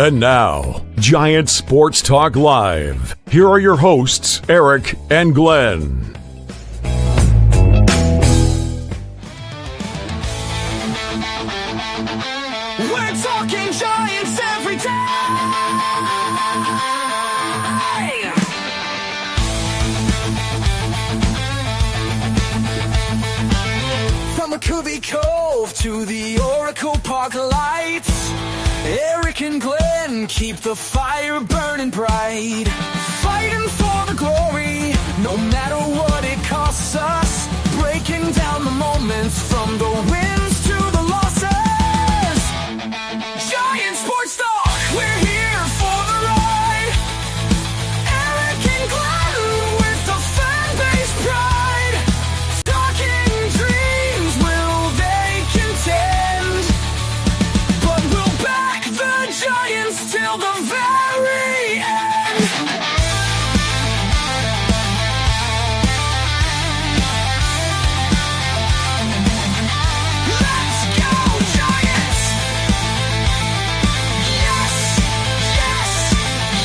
And now, Giant Sports Talk Live. Here are your hosts, Eric and Glenn. We're talking Giants every day. From McCovey Cove to the Oracle Park lights, Eric and Glenn keep the fire burning bright, fighting for the glory, no matter what it costs us, breaking down the moments from the wins to the losses. Giant Sports Talk, we're here for the ride. Eric and Glenn with the fan base pride, talking dreams, will they contend? But we'll back the Giants till the very end. Let's go, Giants! Yes, yes, yes!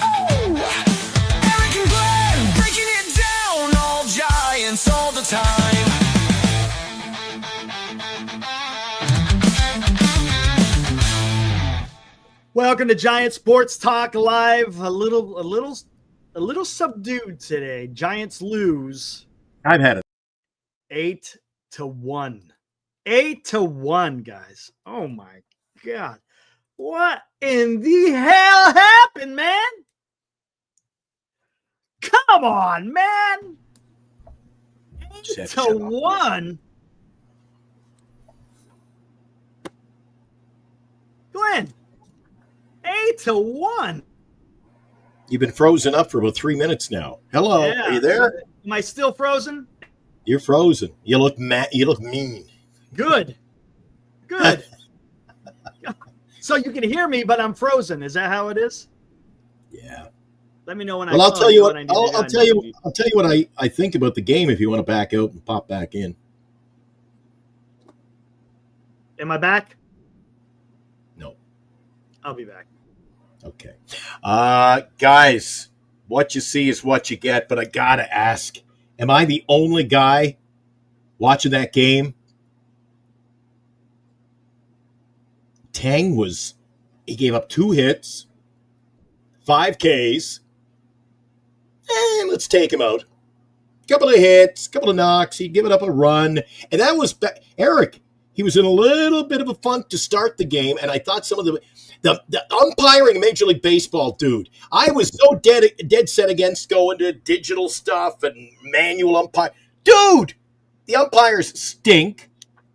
Oh! Eric and Glenn breaking it down, all Giants all the time. Welcome to Giant Sports Talk Live. A little subdued today. Giants lose I've had it. 8-1. 8-1, guys. Oh my God. What in the hell happened, man? Come on, man. Just have to shut off. 8-1. Glenn. 8-1. You've been frozen up for about 3 minutes now. Hello, Yeah. are you there? Am I still frozen? You're frozen. You look You look mean. Good. So you can hear me, but I'm frozen. Is that how it is? Yeah. Let me know when Well, I'll tell you what. I need I'll to do. tell you. I'll tell you what I think about the game. If you want to back out and pop back in. Am I back? No. I'll be back. Okay. Guys, what you see is what you get. But I gotta ask: am I the only guy watching that game? Teng he gave up 2 hits, 5 Ks. Let's take him out. Couple of hits, couple of knocks. He'd given up a run. And that was Eric. He was in a little bit of a funk to start the game. And I thought some of the umpiring Major League Baseball, dude, I was so dead set against going to digital stuff and manual umpire. Dude, the umpires stink.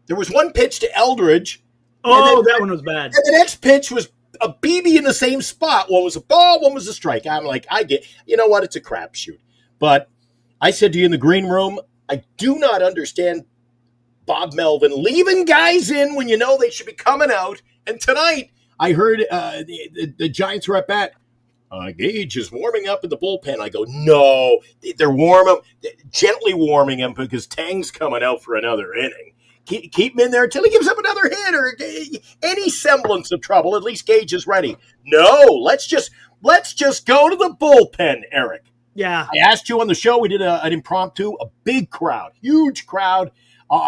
There was one pitch to Eldridge. Oh, that one was bad. And the next pitch was a BB in the same spot. One was a ball, one was a strike. I'm like, you know what? It's a crapshoot. But I said to you in the green room, I do not understand Bob Melvin leaving guys in when you know they should be coming out. And tonight, I heard the Giants were at bat. Gage is warming up in the bullpen. I go, no, they're gently warming him because Tang's coming out for another inning. Keep him in there until he gives up another hit or any semblance of trouble. At least Gage is ready. No, let's just go to the bullpen, Eric. Yeah. I asked you on the show. We did an impromptu, a big crowd, huge crowd.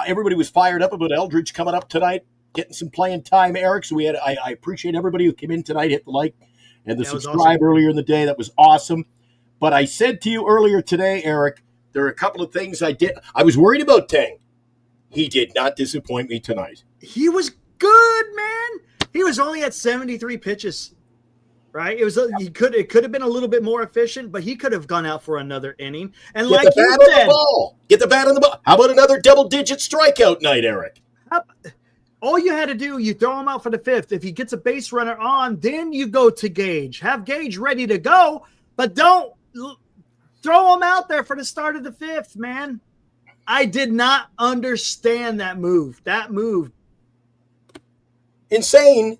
Everybody was fired up about Eldridge coming up tonight, getting some playing time, Eric. So I appreciate everybody who came in tonight, hit the like and the subscribe earlier in the day. That was awesome. But I said to you earlier today, Eric, there are a couple of things I did. I was worried about Teng. He did not disappoint me tonight. He was good, man. He was only at 73 pitches, right? It could have been a little bit more efficient, but he could have gone out for another inning. And Get the bat on the ball. Get the bat on the ball. How about another double-digit strikeout night, Eric? All you had to do, you throw him out for the 5th. If he gets a base runner on, then you go to Gage. Have Gage ready to go, but don't throw him out there for the start of the 5th, man. I did not understand that move. Insane.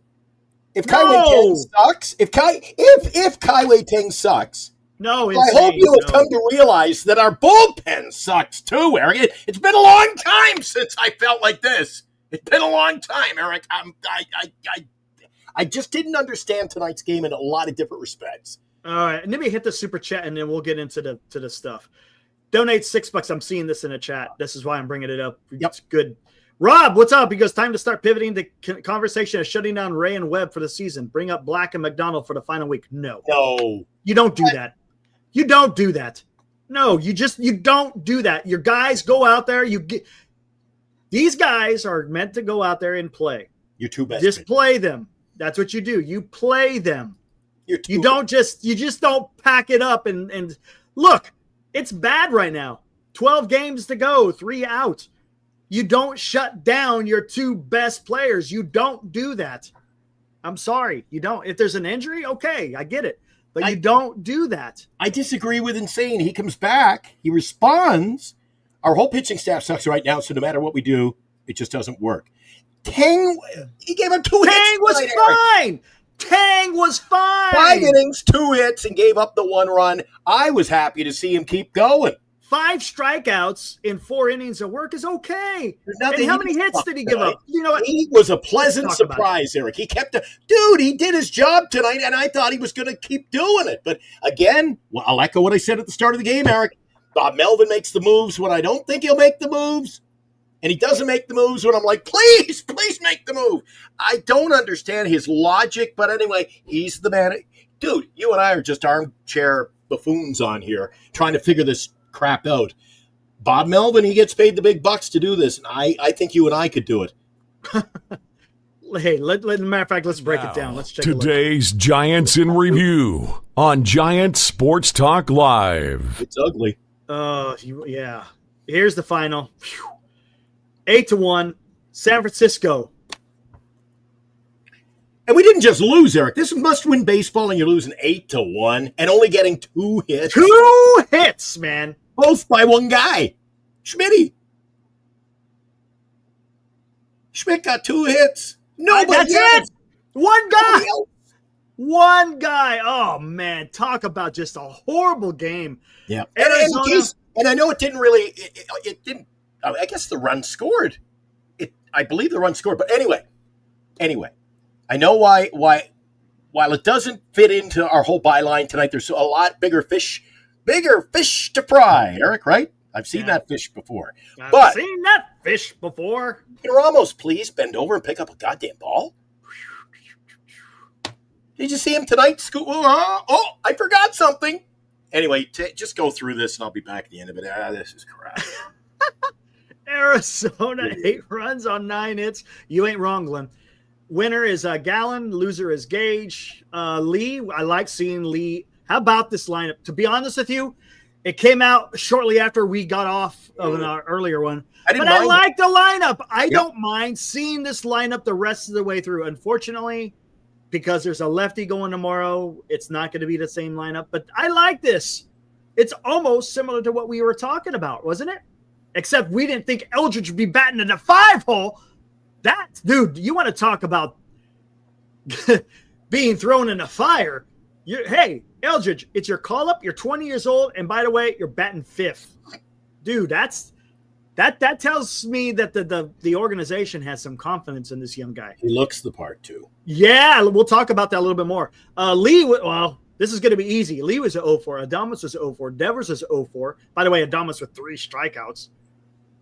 If Kei Wai Teng sucks, if Kei Wai Teng sucks, No, I hope you have come to realize that our bullpen sucks too, Eric. It's been a long time since I felt like this. It's been a long time, Eric. I just didn't understand tonight's game in a lot of different respects. All right, and let me hit the super chat, and then we'll get into the stuff. Donate $6. I'm seeing this in the chat. This is why I'm bringing it up. Yep. It's good. Rob, what's up? He goes, time to start pivoting the conversation of shutting down Ray and Webb for the season. Bring up Black and McDonald for the final week. No, you don't do that. You don't do that. No, you don't do that. Your guys go out there. These guys are meant to go out there and play. You're too best. Just play them. That's what you do. You play them. You just don't pack it up and look, it's bad right now. 12 games to go, 3 out. You don't shut down your 2 best players. You don't do that. I'm sorry. You don't. If there's an injury, okay, I get it. But you don't do that. I disagree with Insane. He comes back. He responds. Our whole pitching staff sucks right now, so no matter what we do, it just doesn't work. Teng, he gave up 2 hits. Teng was fine. Teng was fine. 5 innings, 2 hits, and gave up the 1 run. I was happy to see him keep going. 5 strikeouts in 4 innings of work is okay. And how many hits did he give up? You know what? He was a pleasant surprise, Eric. He he did his job tonight, and I thought he was going to keep doing it. But again, I'll echo what I said at the start of the game, Eric. Bob Melvin makes the moves when I don't think he'll make the moves. And he doesn't make the moves when I'm like, please make the move. I don't understand his logic, but anyway, he's the man. Dude, you and I are just armchair buffoons on here trying to figure this crap out. Bob Melvin, he gets paid the big bucks to do this, and I think you and I could do it. Hey, matter of fact, let's break it down. Let's check today's Giants in review on Giant Sports Talk Live. It's ugly. Yeah. Here's the final. 8-1, San Francisco. And we didn't just lose, Eric. This is must-win baseball, and you're losing 8-1 and only getting 2 hits. 2 hits, man. Both by one guy, Schmitty. Schmidt got 2 hits. Nobody else. One guy. One guy. Oh, man. Talk about just a horrible game. Yeah. And I know it didn't really – it didn't – I guess the run scored. I believe the run scored. But anyway, I know why while it doesn't fit into our whole byline tonight, there's a lot bigger fish to fry, Eric, right? I've seen that fish before. I've seen that fish before. Can Ramos please bend over and pick up a goddamn ball? Did you see him tonight? I forgot something. Anyway, just go through this and I'll be back at the end of it. This is crap. Arizona, 8 runs on 9 hits. You ain't wrong, Glenn. Winner is Gallen. Loser is Gage. Lee, I like seeing Lee. How about this lineup? To be honest with you, it came out shortly after we got off of our earlier one. I like the lineup. I don't mind seeing this lineup the rest of the way through. Unfortunately, because there's a lefty going tomorrow, it's not going to be the same lineup. But I like this. It's almost similar to what we were talking about, wasn't it? Except we didn't think Eldridge would be batting in the 5-hole. Dude, you want to talk about being thrown in the fire. Hey, Eldridge, it's your call-up. You're 20 years old, and by the way, you're batting 5th. Dude, that tells me that the organization has some confidence in this young guy. He looks the part, too. Yeah, we'll talk about that a little bit more. Lee, this is going to be easy. Lee was at 0-4. Adames was at 0-4. Devers was at 0-4. By the way, Adames with 3 strikeouts.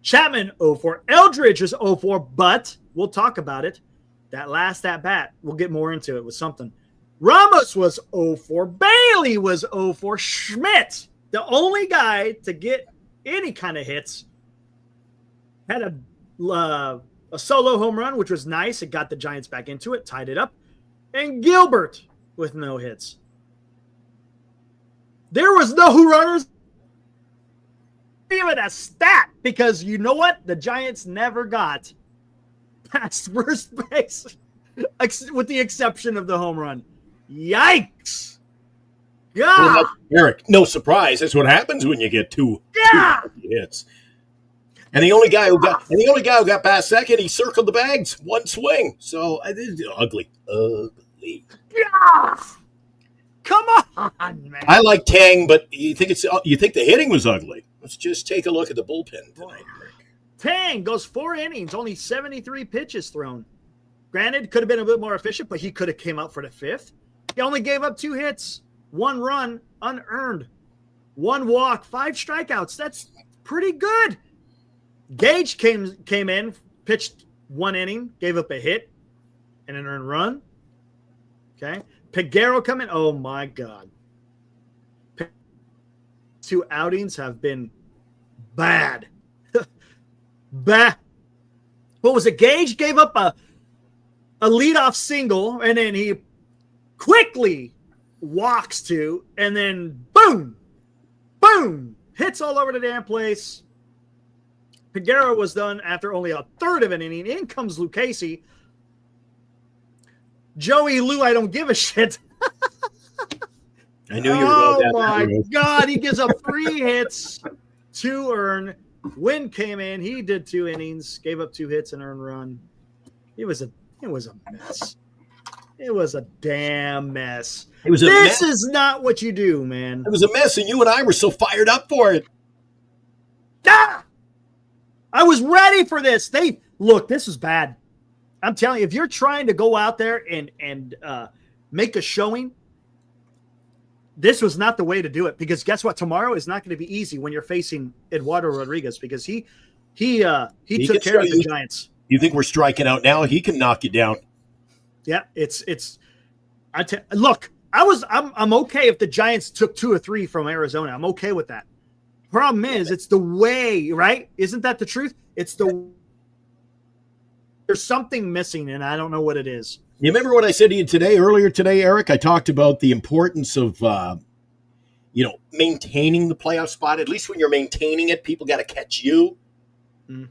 Chapman 0-4. Eldridge is 0-4, but we'll talk about it. That last at-bat, we'll get more into it with something. Ramos was 0-4. Bailey was 0-4. Schmidt, the only guy to get any kind of hits, had a solo home run, which was nice. It got the Giants back into it, tied it up. And Gilbert with no hits. There was no runners. Give it a stat, because you know what? The Giants never got past first base, with the exception of the home run. Yikes! Yeah, Eric, no surprise. That's what happens when you get two hits. And the only guy who got past second, he circled the bags one swing. So this is ugly. Yeah. Come on. on, man. I like Tang, but you think the hitting was ugly. Let's just take a look at the bullpen tonight. Tang goes 4 innings, only 73 pitches thrown. Granted, could have been a bit more efficient, but he could have came out for the 5th. He only gave up 2 hits, 1 run, unearned, 1 walk, 5 strikeouts. That's pretty good. Gage came in, pitched 1 inning, gave up a hit and an earned run. Okay. Peguero come in. Oh, my God. 2 outings have been bad. Bad. What was it? Gage gave up a leadoff single, and then he quickly walks 2, and then boom, hits all over the damn place. Peguero was done after only a third of an inning. In comes Lucchesi. Joey Lou, I don't give a shit. I knew you were going down Oh, that my road. God. He gives up 3 hits, 2 earned. Wynn came in. He did 2 innings, gave up 2 hits and earned run. It was a mess. It was a damn mess. This is not what you do, man. It was a mess, and you and I were so fired up for it. Ah! I was ready for this. Look, this is bad. I'm telling you, if you're trying to go out there and make a showing, this was not the way to do it. Because guess what? Tomorrow is not going to be easy when you're facing Eduardo Rodriguez, because he took care of the Giants. You think we're striking out now? He can knock you down. Yeah, look, I'm okay if the Giants took 2 or 3 from Arizona. I'm okay with that. Problem is, it's the way, right? Isn't that the truth? There's something missing, and I don't know what it is. You remember what I said to you earlier today, Eric? I talked about the importance of, maintaining the playoff spot. At least when you're maintaining it, people got to catch you. Mm.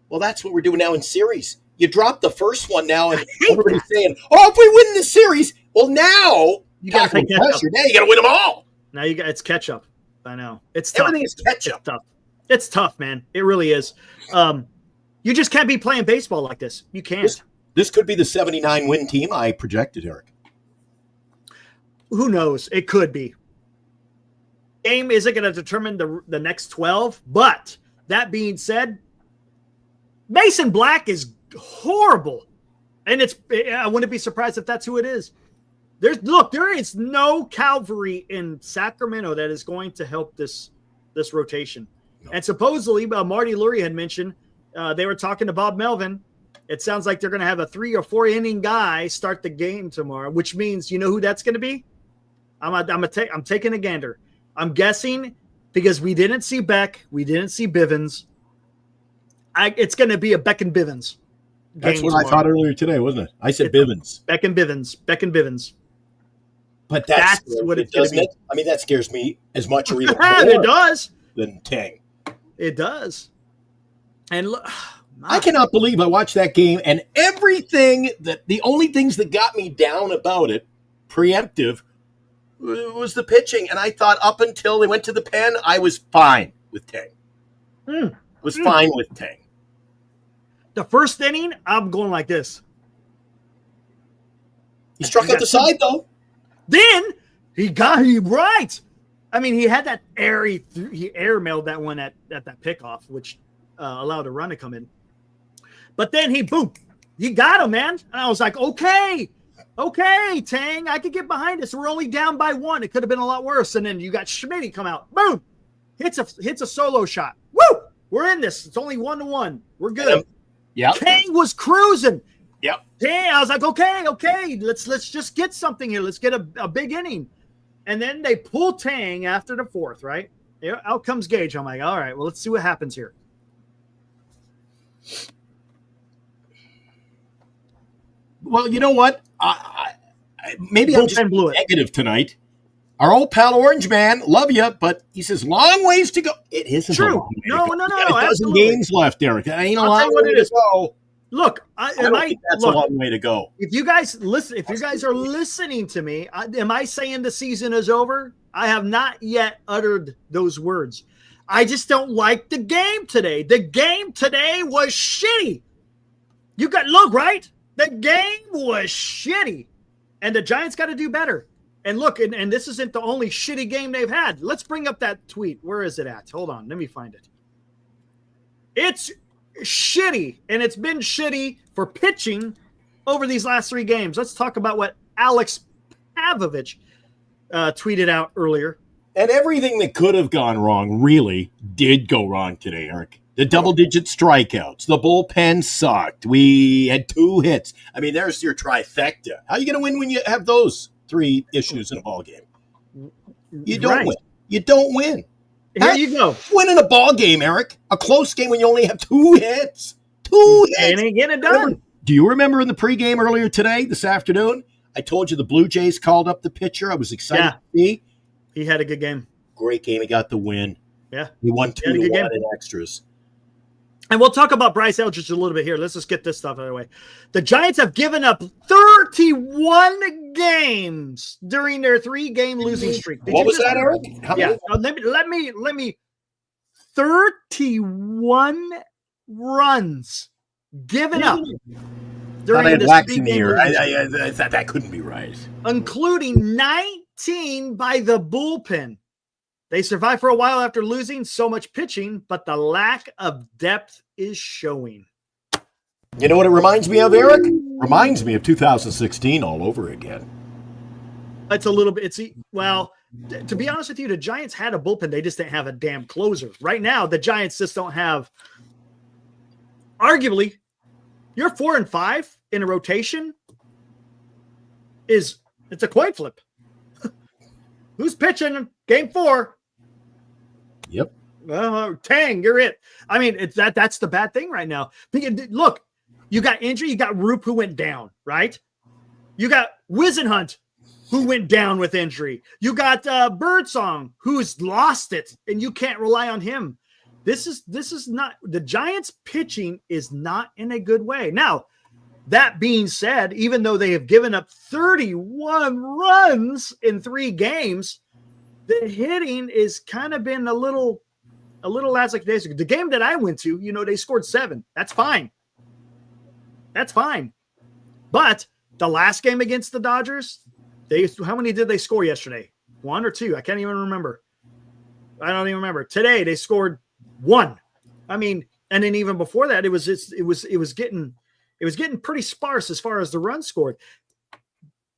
Well, that's what we're doing now in series. You drop the first one now, and everybody's saying, "Oh, if we win this series, well, now you got to take pressure. Now you got to win them all. Now it's catch up. I know it's tough. Everything is catch up. It's tough, man. It really is. You just can't be playing baseball like this. You can't. This could be the 79 win team I projected, Eric. Who knows? It could be. Game isn't going to determine the next 12, but that being said, Mason Black is horrible, and I wouldn't be surprised if that's who it is. There is no cavalry in Sacramento that is going to help this rotation. No. And supposedly, Marty Lurie had mentioned they were talking to Bob Melvin. It sounds like they're going to have a 3 or 4 inning guy start the game tomorrow, which means you know who that's going to be. I'm taking a gander. I'm guessing because we didn't see Beck, we didn't see Bivens. It's going to be a Beck and Bivens. That's what I thought earlier today, wasn't it? I said Bivens. Beck and Bivens. But that's what it does. I mean, that scares me as much or even more it does. Than Tang. It does. And look, I cannot believe I watched that game, and the only things that got me down about it, preemptive, was the pitching. And I thought up until they went to the pen, I was fine with Tang. Fine with Tang. The first inning, I'm going like this. He struck out the side, though. Then he right. I mean, he had that he air-mailed that one at that pickoff, which allowed a run to come in. But then he got him, man. And I was like, okay, Tang, I could get behind this. We're only down by 1. It could have been a lot worse. And then you got Schmitty come out, boom, hits a solo shot. Woo! We're in this. It's only 1-1. We're good. Yeah. Tang was cruising. Yep. Dang, I was like, okay, let's just get something here. Let's get a big inning. And then they pull Tang after the 4th, right? Out comes Gage. I'm like, all right, well, let's see what happens here. Well, you know what? Maybe I'm just negative tonight. Our old pal Orange Man, love you, but he says long ways to go. It isn't true. A long way to go. No. A dozen games left, Eric. That ain't a long way to go. Look, I don't think that's a long way to go. If you guys are listening to me, am I saying the season is over? I have not yet uttered those words. I just don't like the game today. The game today was shitty. Right? The game was shitty. And the Giants got to do better. And look, and this isn't the only shitty game they've had. Let's bring up that tweet. Where is it at? Hold on. Let me find it. It's shitty, and it's been shitty for pitching over these last 3 games. Let's talk about what Alex Pavlovich tweeted out earlier. And everything that could have gone wrong really did go wrong today, Eric. The double-digit strikeouts. The bullpen sucked. We had 2 hits. I mean, there's your trifecta. How are you going to win when you have those 3 issues in a ball game? You don't win. You don't win. Here you go. Winning a ball game, Eric. A close game when you only have 2 hits. 2 hits. And get it done. Do you remember in the pregame earlier today, this afternoon, I told you the Blue Jays called up the pitcher. I was excited to see. He had a good game. Great game. He got the win. Yeah. He won 2-1 in extras. And we'll talk about Bryce Eldridge a little bit here. Let's just get this stuff out of the way. The Giants have given up 31 games during their 3-game losing streak. What was that, Eric? Let me 31 runs given up during this 3-game year. losing I thought that couldn't be right. including 19 by the bullpen. They survived for a while after losing so much pitching, but the lack of depth is showing. You know what it reminds me of, Eric? Reminds me of 2016 all over again. It's a little bit, to be honest with you, the Giants had a bullpen. They just didn't have a damn closer. Right now, the Giants just don't have, arguably, your 4 and 5 in a rotation it's a coin flip. Who's pitching game 4? Yep. Tang, you're it. I mean, that's the bad thing right now. Look, you got injury. You got Roop who went down, right? You got Wisenhunt who went down with injury. You got Birdsong who's lost it, and you can't rely on him. This is not the Giants' pitching is not in a good way. Now, that being said, even though they have given up 31 runs in 3 games, the hitting is kind of been a little lackadaisical. The game that I went to, they scored 7. That's fine. That's fine. But the last game against the Dodgers, how many did they score yesterday? 1 or 2? I can't even remember. I don't even remember. Today they scored 1. I mean, and then even before that, it was getting pretty sparse as far as the runs scored.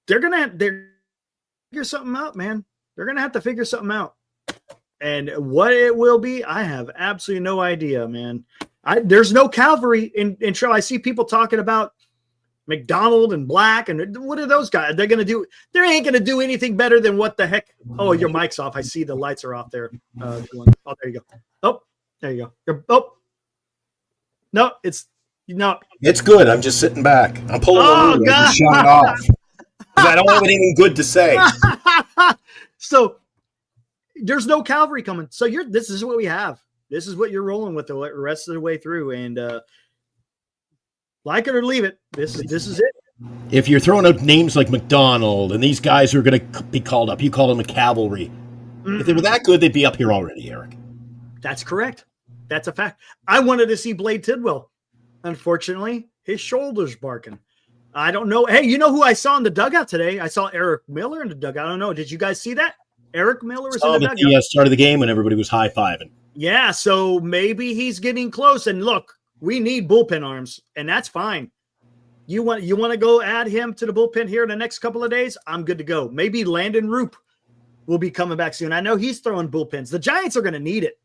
They're figure something out, man. They're gonna have to figure something out, and what it will be, I have absolutely no idea, man. There's no cavalry in show. I see people talking about McDonald and Black, and what are those guys? They're gonna do? They ain't gonna do anything better than what the heck? Oh, your mic's off. I see the lights are off there. Oh, there you go. Oh, there you go. No, it's good. I'm just sitting back. I'm pulling the lever. I'm shut it off. I don't have anything good to say. So there's no cavalry coming. So this is what we have. This is what you're rolling with the rest of the way through. And like it or leave it. This is it. If you're throwing out names like McDonald and these guys who are going to be called up, you call them a cavalry. Mm-hmm. If they were that good, they'd be up here already, Eric. That's correct. That's a fact. I wanted to see Blade Tidwell. Unfortunately, his shoulder's barking. I don't know. Hey, you know who I saw in the dugout today? I saw Eric Miller in the dugout. I don't know. Did you guys see that? Eric Miller was in the dugout. The start of the game when everybody was high-fiving. Yeah, so maybe he's getting close. And look, we need bullpen arms, and that's fine. You want to go add him to the bullpen here in the next couple of days? I'm good to go. Maybe Landon Roop will be coming back soon. I know he's throwing bullpens. The Giants are going to need it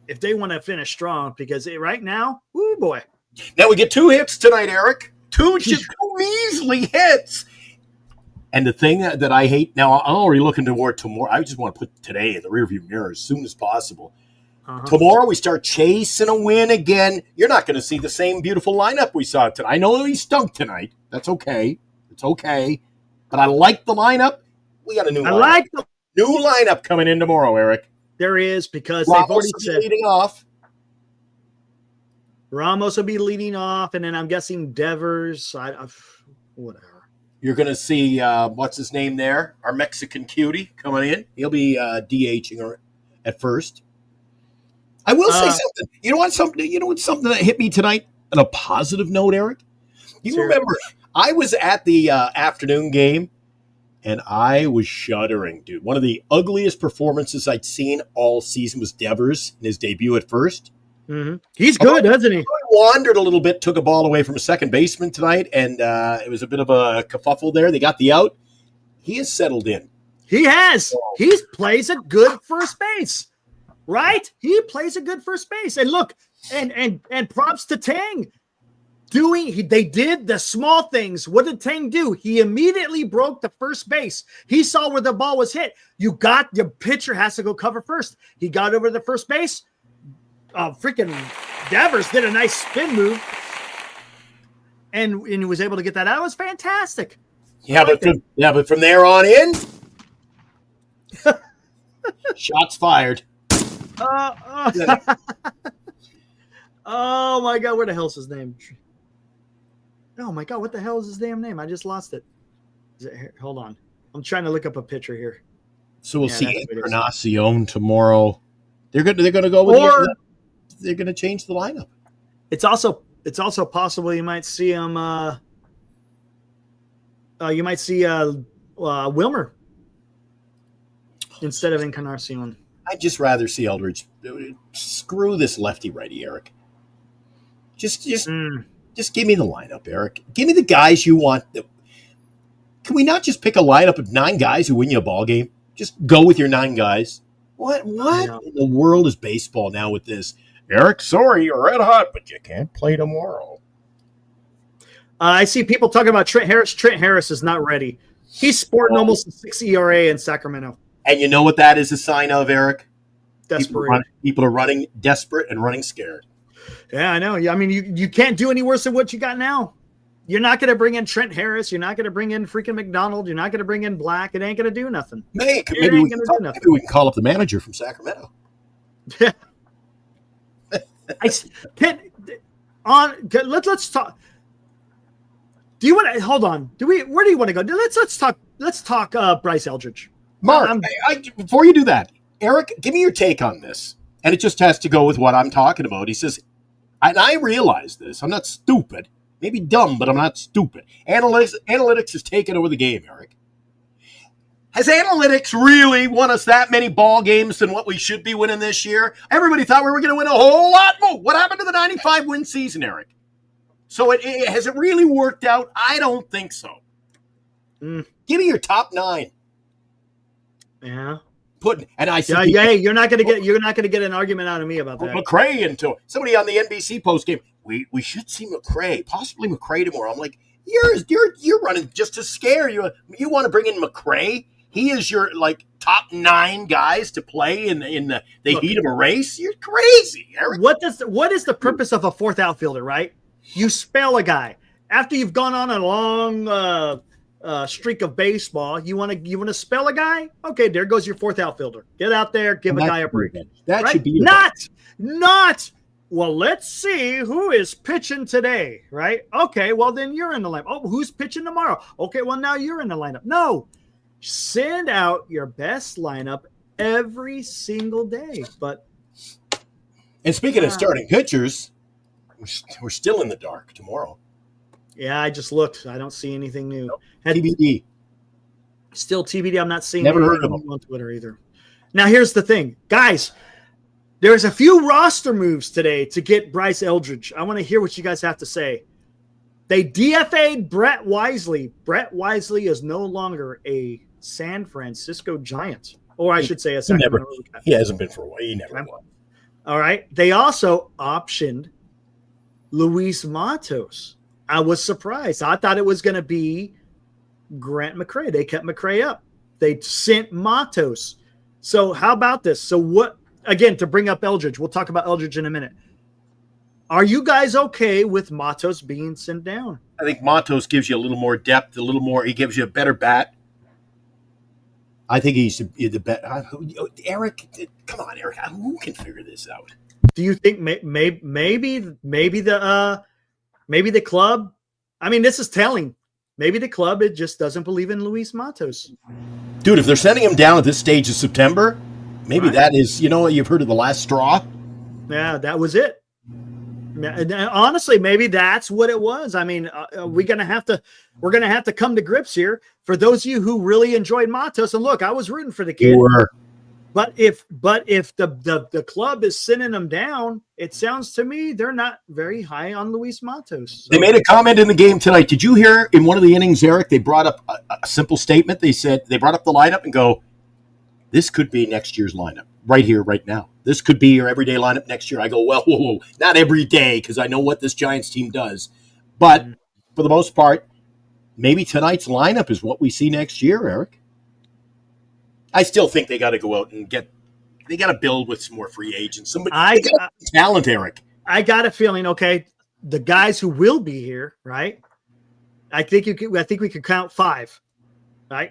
if they want to finish strong because right now, ooh boy. Now we get 2 hits tonight, Eric. 2 measly hits. And the thing that I hate, now I'm already looking toward tomorrow. I just want to put today in the rearview mirror as soon as possible. Tomorrow we start chasing a win again. You're not going to see the same beautiful lineup we saw tonight. I know he stunk tonight. That's okay. It's okay. But I like the lineup. We got a new lineup. New lineup coming in tomorrow, Eric. There is because Ramos they've already said leading off. Ramos will be leading off, and then I'm guessing Devers. Whatever. You're going to see, what's his name there? Our Mexican cutie coming in. He'll be DHing her at first. I will say something. You know what's something that hit me tonight on a positive note, Eric? You remember, I was at the afternoon game, and I was shuddering, dude. One of the ugliest performances I'd seen all season was Devers in his debut at first. Mm-hmm. He's good, isn't he? He wandered a little bit, took a ball away from a second baseman tonight, and it was a bit of a kerfuffle there. They got the out. He has settled in. He has. He plays a good first base, right? He plays a good first base. And look, and props to Teng. They did the small things. What did Teng do? He immediately broke the first base. He saw where the ball was hit. Your pitcher has to go cover first. He got over the first base. Freaking Devers did a nice spin move, and he was able to get that out. It was fantastic. Yeah, but from there on in, shots fired. Oh my God, where the hell's his name? Oh my God, what the hell is his damn name? I just lost it. Hold on, I'm trying to look up a picture here. So we'll see Encarnacion tomorrow. They're going to go with they're going to change the lineup. It's also possible you might see him. You might see Wilmer instead of Encarnacion. I'd just rather see Eldridge. Screw this lefty-righty, Eric. Just give me the lineup, Eric. Give me the guys you want. Can we not just pick a lineup of 9 guys who win you a ball game? Just go with your 9 guys. What in the world is baseball now with this? Eric, sorry, you're red hot, but you can't play tomorrow. I see people talking about Trent Harris. Trent Harris is not ready. He's sporting almost a 6 ERA in Sacramento. And you know what that is a sign of, Eric? Desperate. People are running desperate and running scared. Yeah, I know. I mean, you can't do any worse than what you got now. You're not going to bring in Trent Harris. You're not going to bring in freaking McDonald. You're not going to bring in Black. It ain't going to do nothing. Maybe we can call up the manager from Sacramento. Yeah. Let's talk. Do you want to hold on? Where do you want to go? Let's talk Bryce Eldridge. Mark, before you do that, Eric, give me your take on this. And it just has to go with what I'm talking about. He says, and I realize this, I'm not stupid. Maybe dumb, but I'm not stupid. Analytics has taken over the game, Eric. Has analytics really won us that many ball games than what we should be winning this year? Everybody thought we were going to win a whole lot more. What happened to the 95-win season, Eric? So has it really worked out? I don't think so. Give me your top 9. Yeah. You're not going to get an argument out of me about that. McRae into somebody on the NBC postgame. We should see McRae, possibly McRae tomorrow. I'm like, you're running just to scare you. You want to bring in McRae? He is your top 9 guys to play in the heat of a race. You're crazy, Eric. What is the purpose of a 4th outfielder? Right? You spell a guy after you've gone on a long streak of baseball. You want to spell a guy? Okay, there goes your 4th outfielder. Get out there, give a guy a break. That should be not. Well, let's see who is pitching today, right? Okay, well then you're in the lineup. Oh, who's pitching tomorrow? Okay, well now you're in the lineup. No, send out your best lineup every single day. And speaking of starting pitchers, we're still in the dark tomorrow. Yeah, I just looked. I don't see anything new. Nope. TBD. Still TBD. I'm not seeing Never heard of them on Twitter either. Now, here's the thing. Guys, there's a few roster moves today to get Bryce Eldridge. I want to hear what you guys have to say. They DFA'd Brett Wisely. Brett Wisely is no longer a San Francisco Giant. Or I should say a Sacramento. He hasn't been for a while. He never was. All right. They also optioned Luis Matos. I was surprised. I thought it was going to be Grant McCray. They kept McCray up. They sent Matos. So how about this? So what, again, to bring up Eldridge, we'll talk about Eldridge in a minute. Are you guys okay with Matos being sent down? I think Matos gives you a little more depth, he gives you a better bat. I think he's the bet. Eric, come on, Eric. Who can figure this out? Do you think maybe the club? I mean, this is telling. Maybe the club just doesn't believe in Luis Matos. Dude, if they're sending him down at this stage of September, maybe that is, you've heard of the last straw. Yeah, that was it. And honestly, maybe that's what it was. I mean, we're gonna have to come to grips here. For those of you who really enjoyed Matos, and look, I was rooting for the kid. Sure. But if the club is sending him down, it sounds to me they're not very high on Luis Matos. So. They made a comment in the game tonight. Did you hear in one of the innings, Eric? They brought up a simple statement. They said they brought up the lineup and go, "This could be next year's lineup right here, right now. This could be your everyday lineup next year." I go, "Well, whoa, not every day because I know what this Giants team does, but for the most part, maybe tonight's lineup is what we see next year, Eric." I still think they got to go out and they got to build with some more free agents. Somebody talent, Eric. I got a feeling, okay, the guys who will be here, right? I think we could count 5, right?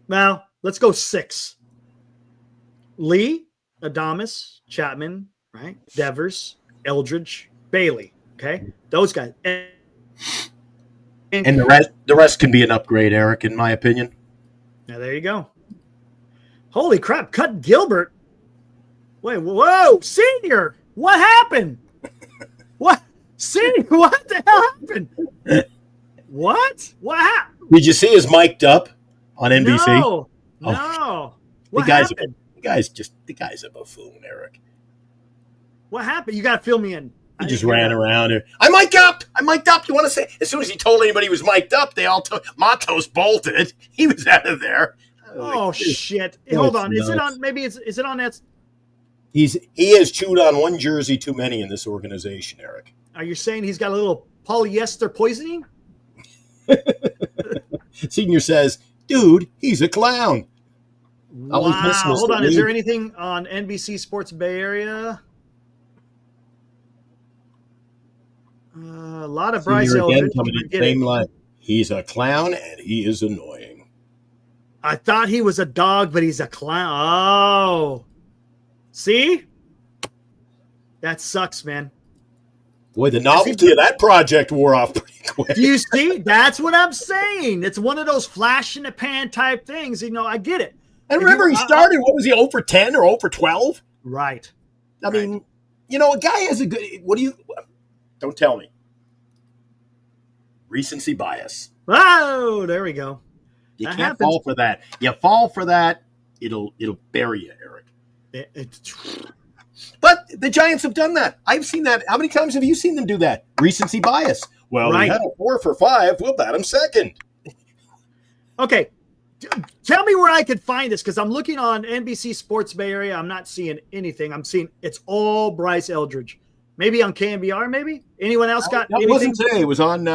Well, let's go 6. Lee, Adames, Chapman, right? Devers, Eldridge, Bailey. Okay, those guys. And the rest can be an upgrade, Eric, in my opinion. Now there you go. Holy crap! Cut Gilbert. Wait, whoa, senior! What happened? What, senior? What the hell happened? What? What happened? Did you see his mic'd up on NBC? No. Oh. What the happened? The guy's a buffoon, Eric. What happened? You got to fill me in. He just ran around here. I mic'd up. You want to say? As soon as he told anybody he was mic'd up, they all Matos bolted. He was out of there. Oh shit! Hold on. Is it on? Maybe is it on that? He has chewed on one jersey too many in this organization, Eric. Are you saying he's got a little polyester poisoning? Senior says, "Dude, he's a clown." Wow. Hold on. Is there anything on NBC Sports Bay Area? A lot of Bryce Eldridge. Same line. He's a clown and he is annoying. I thought he was a dog, but he's a clown. Oh. See? That sucks, man. Boy, the novelty of that project wore off pretty quick. Do you see? That's what I'm saying. It's one of those flash in the pan type things. You know, I get it. And remember, he started, what was he, 0 for 10 or 0 for 12? Right. I mean, you know, a guy has a good, don't tell me. Recency bias. Oh, there we go. You can't fall for that. You fall for that, it'll bury you, Eric. But the Giants have done that. I've seen that. How many times have you seen them do that? Recency bias. Well, right. He had a 4 for 5. We'll bat him second. Okay. Tell me where I could find this, because I'm looking on NBC Sports Bay Area. I'm not seeing anything. I'm seeing it's all Bryce Eldridge. Maybe on KNBR, maybe? Anyone else got anything? It wasn't today. It was on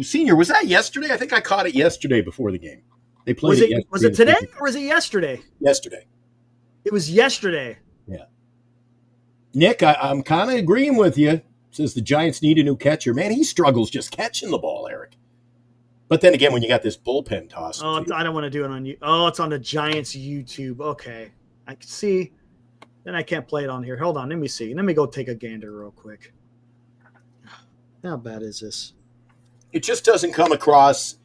Senior. Was that yesterday? I think I caught it yesterday before the game. They played it yesterday. Was it today or was it yesterday? Yesterday. It was yesterday. Yeah. Nick, I'm kind of agreeing with you. Says the Giants need a new catcher. Man, he struggles just catching the ball, Eric. But then again, when you got this bullpen toss. Oh, I don't want to do it on you. Oh, it's on the Giants YouTube. Okay. I can see. Then I can't play it on here. Hold on. Let me see. Let me go take a gander real quick. How bad is this? It just doesn't come across.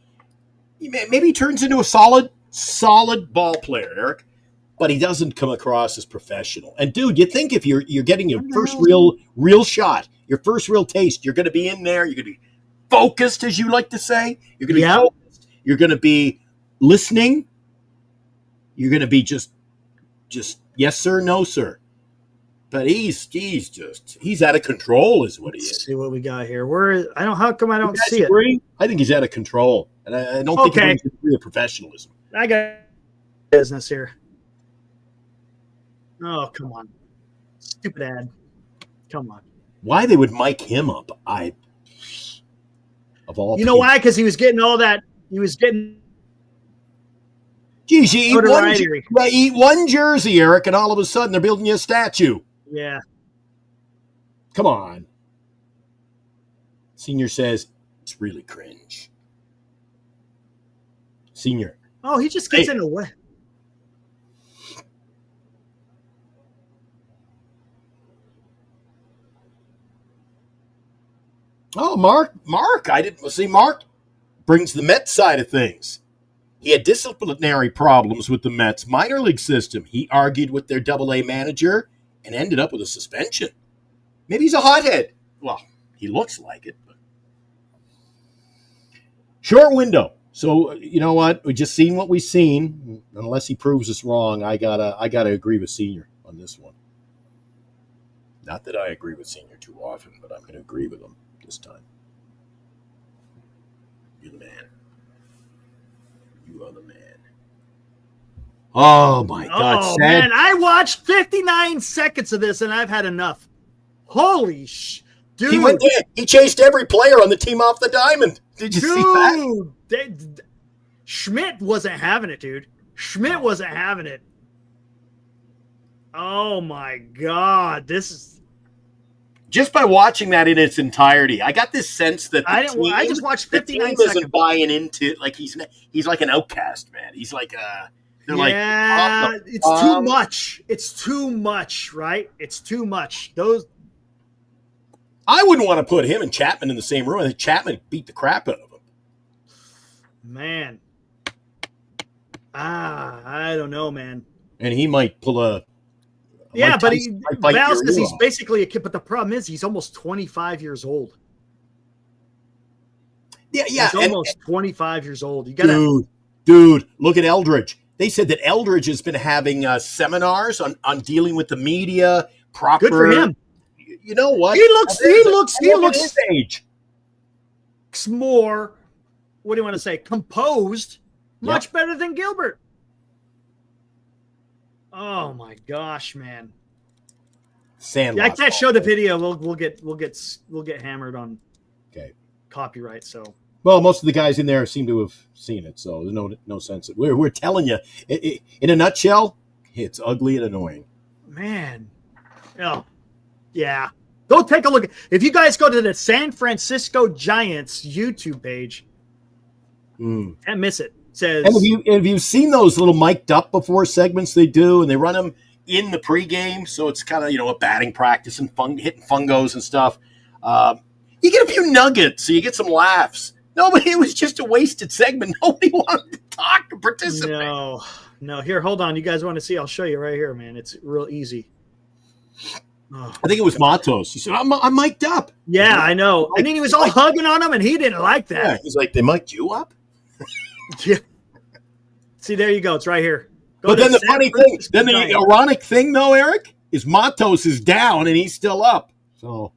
Maybe he turns into a solid ball player, Eric, but he doesn't come across as professional. And dude, you think if you're getting your first real shot, your first real taste, you're going to be in there. You're going to be focused, as you like to say. You're going to be focused. You're going to be listening. You're going to be just yes sir, no sir. But he's out of control, is what he is. Let's see what we got here. How come I don't see it? I think he's out of control, and I don't think he brings a degree of professionalism. I got business here. Oh, come on, stupid ad. Come on. Why they would mic him up? Of all, you know why? Because he was getting all that. He was getting. Geez, you eat one jersey, Eric, and all of a sudden they're building you a statue. Yeah. Come on. Senior says, it's really cringe. Senior. Oh, he just gets in the way. Oh, Mark, I didn't see Mark brings the Mets side of things. He had disciplinary problems with the Mets minor league system. He argued with their AA manager, and ended up with a suspension. Maybe he's a hothead. Well, he looks like it. But. Short window. So you know what? We just seen what we've seen. Unless he proves us wrong, I gotta agree with Senior on this one. Not that I agree with Senior too often, but I'm gonna agree with him this time. You're the man. You are the man. Oh my God! Oh man, I watched 59 seconds of this and I've had enough. Holy dude! He went there. He chased every player on the team off the diamond. Did you see that? Schmidt wasn't having it, dude. Schmidt wasn't having it. Oh my God, this is just by watching that in its entirety. I got this sense that I just watched 59 the team seconds. Isn't buying into like he's like an outcast, man. He's like it's too much. It's too much, right? It's too much. I wouldn't want to put him and Chapman in the same room. I think Chapman beat the crap out of him. Man. I don't know, man. And he might pull a yeah, but Val says he's off. basically a kid. But the problem is he's almost 25 years old. Yeah. He's almost 25 years old. You gotta, dude, look at Eldridge. They said that Eldridge has been having seminars on dealing with the media. Proper. Good for him. You know what? He looks his age. More. What do you want to say? Composed. Much better than Gilbert. Oh my gosh, man! Sandlot. Yeah, I can't show the video. We'll get hammered on copyright. So well, most of the guys in there seem to have seen it, so there's no sense. We're telling you, in a nutshell, it's ugly and annoying. Man, oh yeah. Go take a look. If you guys go to the San Francisco Giants YouTube page, can't miss it. Says, and have you seen those little mic'd up before segments they do, and they run them in the pregame, so it's kind of a batting practice and hitting fungos and stuff. You get a few nuggets, so you get some laughs. Nobody, it was just a wasted segment. Nobody wanted to talk and participate. No. Here, hold on. You guys want to see? I'll show you right here, man. It's real easy. I think it was Matos. He said, I'm mic'd up. Yeah, I know. And then he was all hugging on him, and he didn't like that. Yeah, he's like, they mic'd you up? Yeah. See, there you go. It's right here. But then the funny thing, the ironic thing, though, Eric, is Matos is down and he's still up. So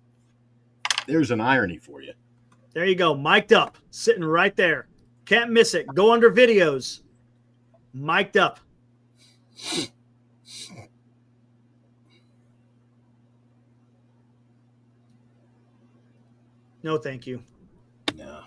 there's an irony for you. There you go. Mic'd up. Sitting right there. Can't miss it. Go under videos. Mic'd up. No, thank you. No.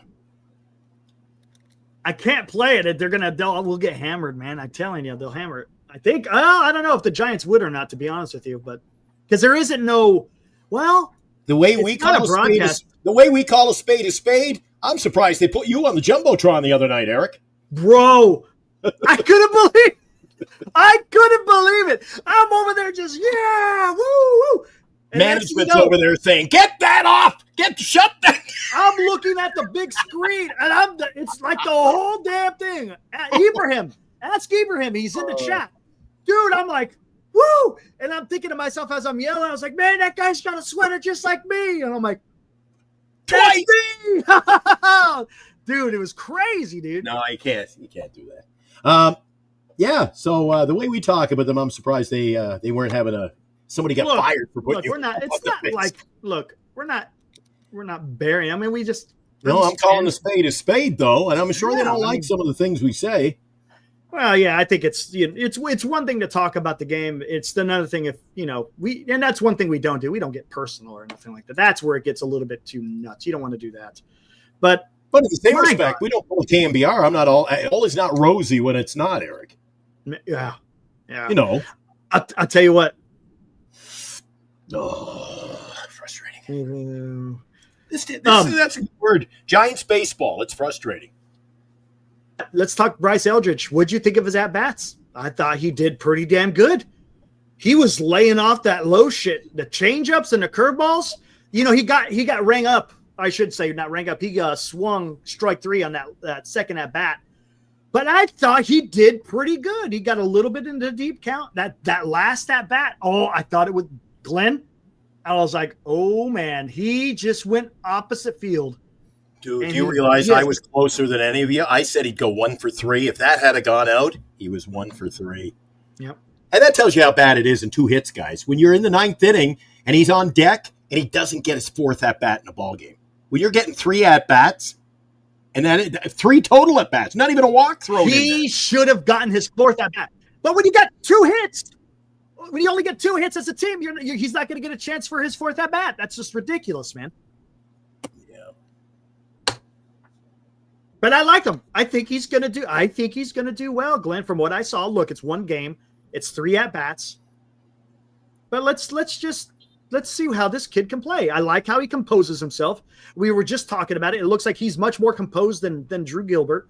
I can't play it. We'll get hammered, man. I'm telling you, they'll hammer it. I think. I don't know if the Giants would or not, to be honest with you, but because there isn't no. Well, the way we call a spade a spade. I'm surprised they put you on the jumbotron the other night, Eric. Bro, I couldn't believe it. I'm over there just woo. And management's over there saying, "Get that off! Shut that!" I'm looking at the big screen, and it's like the whole damn thing. Ibrahim, ask Ibrahim. He's in the chat, dude. I'm like, woo, and I'm thinking to myself as I'm yelling, I was like, man, that guy's got a sweater just like me, and I'm like, that's me, dude. It was crazy, dude. No, you can't do that. Yeah. So the way we talk about them, I'm surprised they weren't having somebody got fired for putting you. We're not. It's not like. Look, we're not burying. I mean, we just. No, I'm calling a spade, though, and I'm sure they don't like some of the things we say. Well, yeah, I think it's one thing to talk about the game. It's another thing if and that's one thing we don't do. We don't get personal or nothing like that. That's where it gets a little bit too nuts. You don't want to do that. But in the same respect, we don't pull KMBR. I'm not all is not rosy when it's not, Eric. Yeah. I'll tell you what. Oh, frustrating. Mm-hmm. That's a good word. Giants baseball. It's frustrating. Let's talk Bryce Eldridge. What'd you think of his at-bats? I thought he did pretty damn good. He was laying off that low shit, the change-ups and the curveballs. He got rang up. I should say not rang up. He swung strike 3 on that second at-bat. But I thought he did pretty good. He got a little bit into deep count. That last at-bat, I thought it was Glenn, I was like, oh, man, he just went opposite field. Dude, And you he- realize yes. I was closer than any of you? I said he'd go 1 for 3. If that had gone out, he was 1 for 3. Yep. And that tells you how bad it is in 2 hits, guys. When you're in the 9th inning and he's on deck and he doesn't get his 4th at-bat in a ball game. When you're getting 3 at-bats and then 3 total at-bats, not even a walk thrown in there. He should have gotten his 4th at-bat. But when you got 2 hits, when you only get 2 hits as a team, he's not going to get a chance for his 4th at-bat. That's just ridiculous, man. Yeah. But I like him. I think he's going to do well, Glenn. From what I saw, look, it's 1 game. It's 3 at-bats. But let's see how this kid can play. I like how he composes himself. We were just talking about it. It looks like he's much more composed than Drew Gilbert.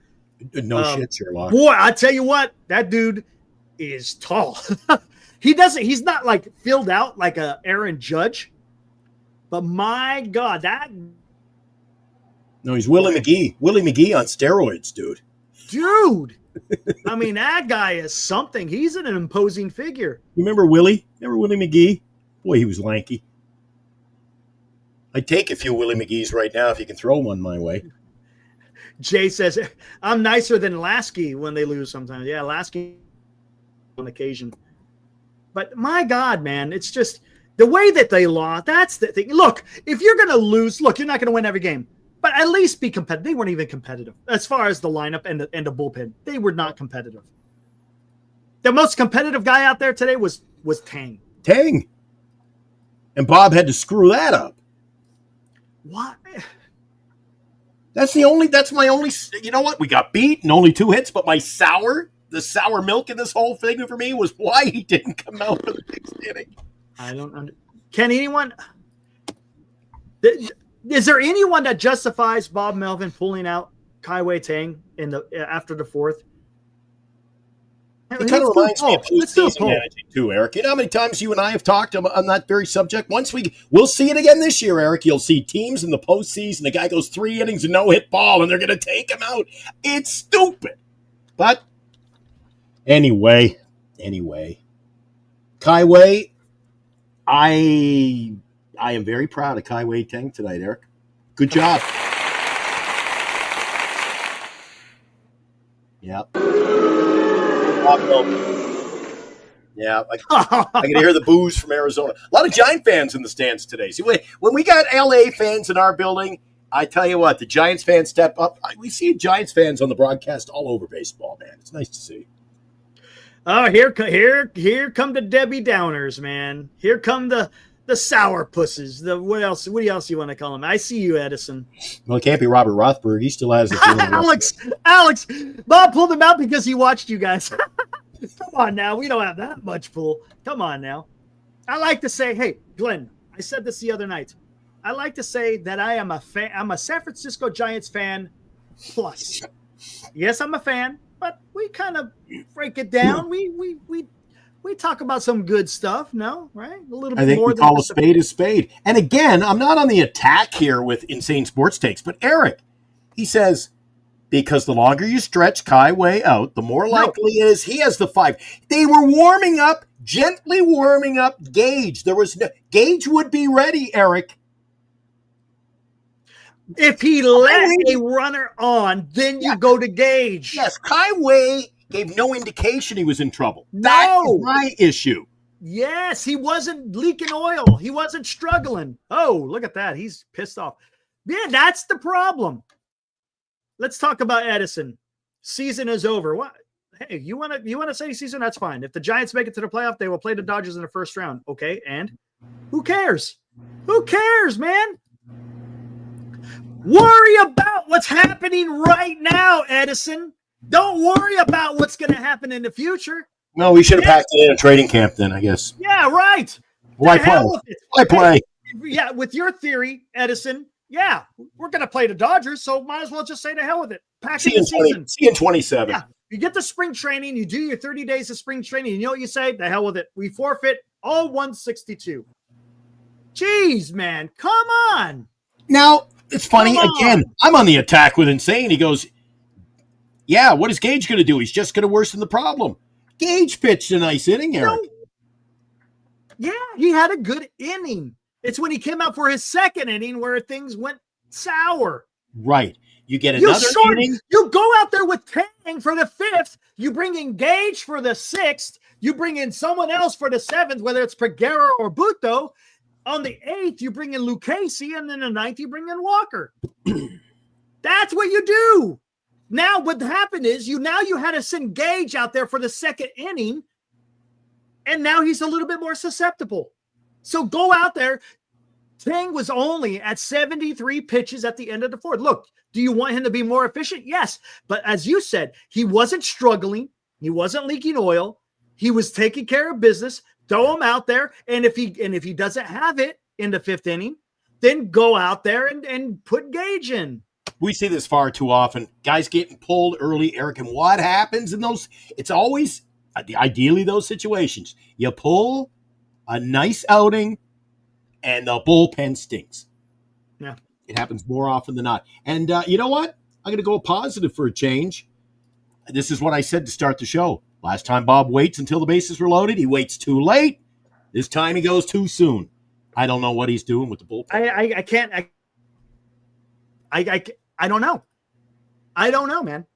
No shit, Sherlock. Boy, I tell you what, that dude is tall. He's not like filled out like a Aaron Judge. But my God, No, he's Willie McGee. Willie McGee on steroids, dude. dude. I mean, that guy is something. He's an imposing figure. You remember Willie? Remember Willie McGee? Boy, he was lanky. I'd take a few Willie McGees right now if you can throw one my way. Jay says, I'm nicer than Lasky when they lose sometimes. Yeah, Lasky on occasion. But my God, man, it's just the way that they lost. That's the thing. Look, if you're going to lose, look, you're not going to win every game. But at least be competitive. They weren't even competitive as far as the lineup and the bullpen. They were not competitive. The most competitive guy out there today was Tang. Tang. And Bob had to screw that up. What? That's my only, you know what? We got beat and only 2 hits, but the sour milk in this whole thing for me was why he didn't come out for the 6th inning. I don't understand. Can anyone? Is there anyone that justifies Bob Melvin pulling out Kei Wai Teng after the 4th? It kind of reminds me of Let's do a postseason poll. managing too, Eric. You know how many times you and I have talked on that very subject? We'll see it again this year, Eric. You'll see teams in the postseason. The guy goes 3 innings and no hit ball, and they're going to take him out. It's stupid. But anyway, Kei Wai, I am very proud of Kei Wai Teng tonight, Eric. Good job. Yeah. Yeah, I can hear the boos from Arizona. A lot of Giant fans in the stands today. See, when we got LA fans in our building, I tell you what, the Giants fans step up. We see Giants fans on the broadcast all over baseball, man. It's nice to see. Oh, here come the Debbie Downers, man. Here come the sour pusses. What else you want to call them? I see you, Edison. Well, it can't be Robert Rothberg. He still has it. Alex, Bob pulled him out because he watched you guys. Come on now. We don't have that much pull. Come on now. I like to say, hey, Glenn, I said this the other night. I like to say that I am a fan. I'm a San Francisco Giants fan plus. Yes, I'm a fan, but we kind of break it down. We talk about some good stuff, no? Right? A little bit I think more we than call a spade a spade. And again, I'm not on the attack here with insane sports takes, but Eric, he says, because the longer you stretch Kei Wai out, the more likely it is he has the 5. They were gently warming up Gage. Gage would be ready, Eric. If he let a runner on, then you go to Gage. Yes, Kei Wai gave no indication he was in trouble. No. That is my issue. Yes, he wasn't leaking oil. He wasn't struggling. Oh, look at that. He's pissed off. Yeah, that's the problem. Let's talk about Edison. Season is over. What? Hey, you want to say season? That's fine. If the Giants make it to the playoff, they will play the Dodgers in the first round. Okay, and who cares? Who cares, man? Worry about what's happening right now, Edison. Don't worry about what's going to happen in the future. No, we should have packed it in a trading camp then, I guess. Yeah, right. Why The hell play? with it. Why play? Yeah, with your theory, Edison, yeah, we're going to play the Dodgers, so might as well just say to hell with it. Pack See in you the in season. 27. Yeah, you get the spring training, you do your 30 days of spring training, you know what you say? The hell with it. We forfeit all 162. Jeez, man, come on. Now, it's funny, Come on. again, I'm on the attack with Insane. He goes, yeah, what is Gage going to do? He's just going to worsen the problem. Gage pitched a nice inning, Eric. Yeah, he had a good inning. It's when he came out for his second inning where things went sour. Right. You get another inning. You go out there with Tang for the 5th. You bring in Gage for the 6th. You bring in someone else for the 7th, whether it's Peguero or Buto. On the 8th, you bring in Lucchesi, and then the 9th, you bring in Walker. That's what you do. Now, what happened is you had to send Gage out there for the second inning, and now he's a little bit more susceptible. So go out there. Tang was only at 73 pitches at the end of the 4th. Look, do you want him to be more efficient? Yes. But as you said, he wasn't struggling. He wasn't leaking oil. He was taking care of business. Throw him out there. And if he doesn't have it in the 5th inning, then go out there and put Gage in. We see this far too often. Guys getting pulled early, Eric. And what happens in those? It's always, ideally, those situations. You pull a nice outing, and the bullpen stinks. Yeah. It happens more often than not. And you know what? I'm going to go positive for a change. This is what I said to start the show. Last time Bob waits until the bases were loaded. He waits too late. This time he goes too soon. I don't know what he's doing with the bullpen. I can't. I don't know. I don't know, man.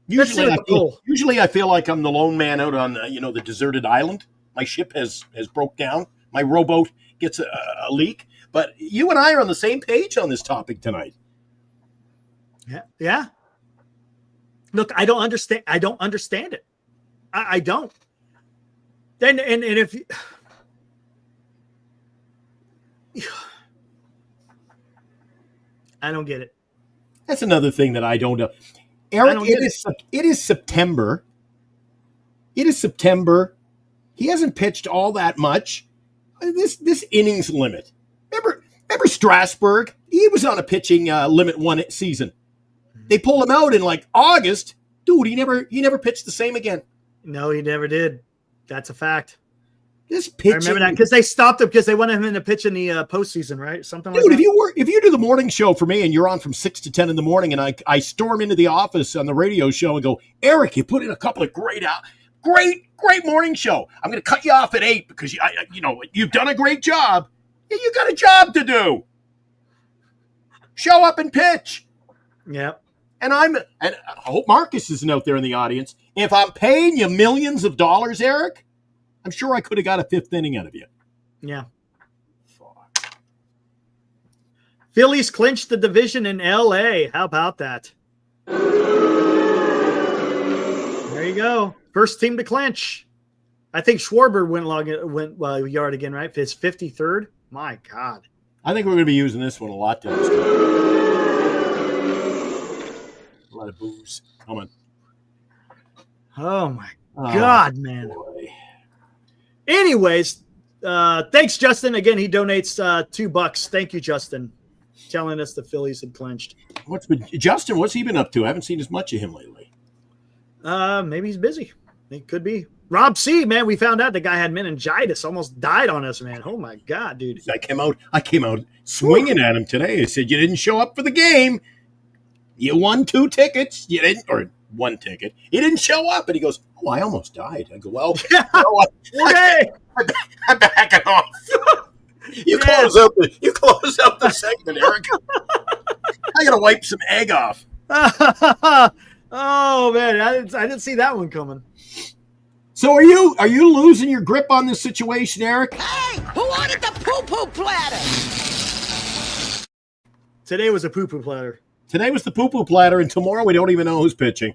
Usually I feel like I'm the lone man out on the deserted island. My ship has broke down. My rowboat gets a leak. But you and I are on the same page on this topic tonight. Yeah. Look, I don't understand. I don't understand it. I don't. Then and if I don't get it. That's another thing that I don't know. Eric, it is September. It is September. He hasn't pitched all that much. This innings limit. Remember Strasburg? He was on a pitching limit one season. They pulled him out in like August. Dude, he never pitched the same again. No, he never did. That's a fact. This pitching. I remember that because they stopped him because they wanted him to pitch in the postseason, right? Something like that. Dude, if you do the morning show for me and you're on from 6 to 10 in the morning, and I storm into the office on the radio show and go, Eric, you put in a couple of great morning show. I'm going to cut you off at 8 because you've done a great job. Yeah, you got a job to do. Show up and pitch. Yeah. And I hope Marcus isn't out there in the audience. If I'm paying you millions of dollars, Eric, I'm sure I could have got a 5th inning out of you. Yeah. Fuck. Phillies clinched the division in L.A. How about that? There you go. First team to clinch. I think Schwarber went yard again, right? His 53rd. My God. I think we're going to be using this one a lot to understand. A lot of booze. Come on. Oh, my God, man. Boy. Anyways, thanks, Justin. Again, he donates $2. Thank you, Justin, telling us the Phillies had clinched. Justin, what's he been up to? I haven't seen as much of him lately. Maybe he's busy. It could be. Rob C, man, we found out the guy had meningitis, almost died on us, man. Oh, my God, dude. I came out swinging at him today. I said, you didn't show up for the game. You won 2 tickets. You didn't, or 1 ticket. He didn't show up. And he goes, oh, I almost died. I go, well, I'm backing off. You close out the segment, Eric. I got to wipe some egg off. Oh, man, I didn't see that one coming. So are you losing your grip on this situation, Eric? Hey, who wanted the poo-poo platter? Today was a poo-poo platter. Today was the poo-poo platter, and tomorrow we don't even know who's pitching.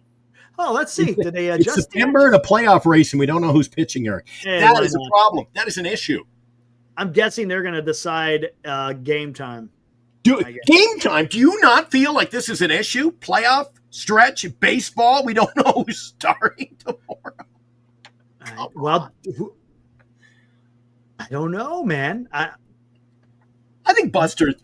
Oh, let's see. Did they adjust? It's September in a playoff race, and we don't know who's pitching, Eric. That is a problem. That is an issue. I'm guessing they're going to decide game time. Game time? Do you not feel like this is an issue? Playoff stretch, baseball, we don't know who's starting tomorrow. Well, I don't know, man. I think Buster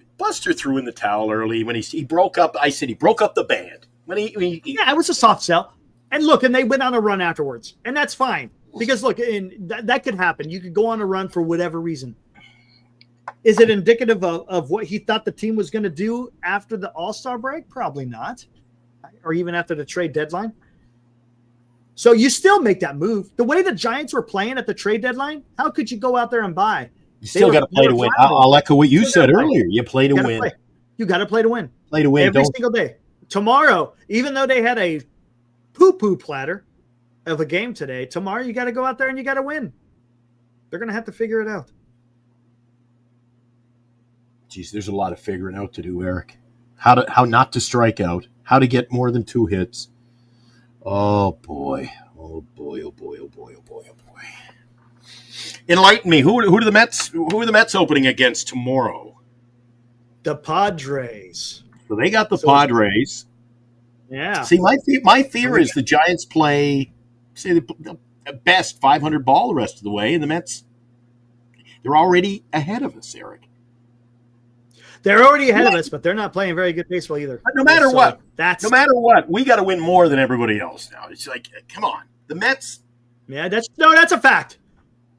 threw in the towel early when he broke up. I said he broke up the band. Yeah, it was a soft sell. And look, and they went on a run afterwards. And that's fine. Because, look, that could happen. You could go on a run for whatever reason. Is it indicative of what he thought the team was going to do after the All-Star break? Probably not. Or even after the trade deadline. So you still make that move. The way the Giants were playing at the trade deadline, how could you go out there and buy? You still got to play to win. I'll echo what you said earlier. You play to win. You got to play to win. Play to win every single day. Tomorrow, even though they had a poo-poo platter of a game today, tomorrow you got to go out there and you got to win. They're going to have to figure it out. Geez, there's a lot of figuring out to do, Eric. How not to strike out, how to get more than 2 hits. Oh boy. Oh boy, oh boy, oh boy, oh boy, oh boy. Enlighten me. Who are the Mets opening against tomorrow? The Padres. So they got the Padres. Yeah. See, my fear is the Giants play, say, the best 500 ball the rest of the way, and the Mets, they're already ahead of us, Eric. They're already ahead of us, but they're not playing very good baseball either. But no matter what, we got to win more than everybody else now. It's like, come on, the Mets. Yeah, that's a fact.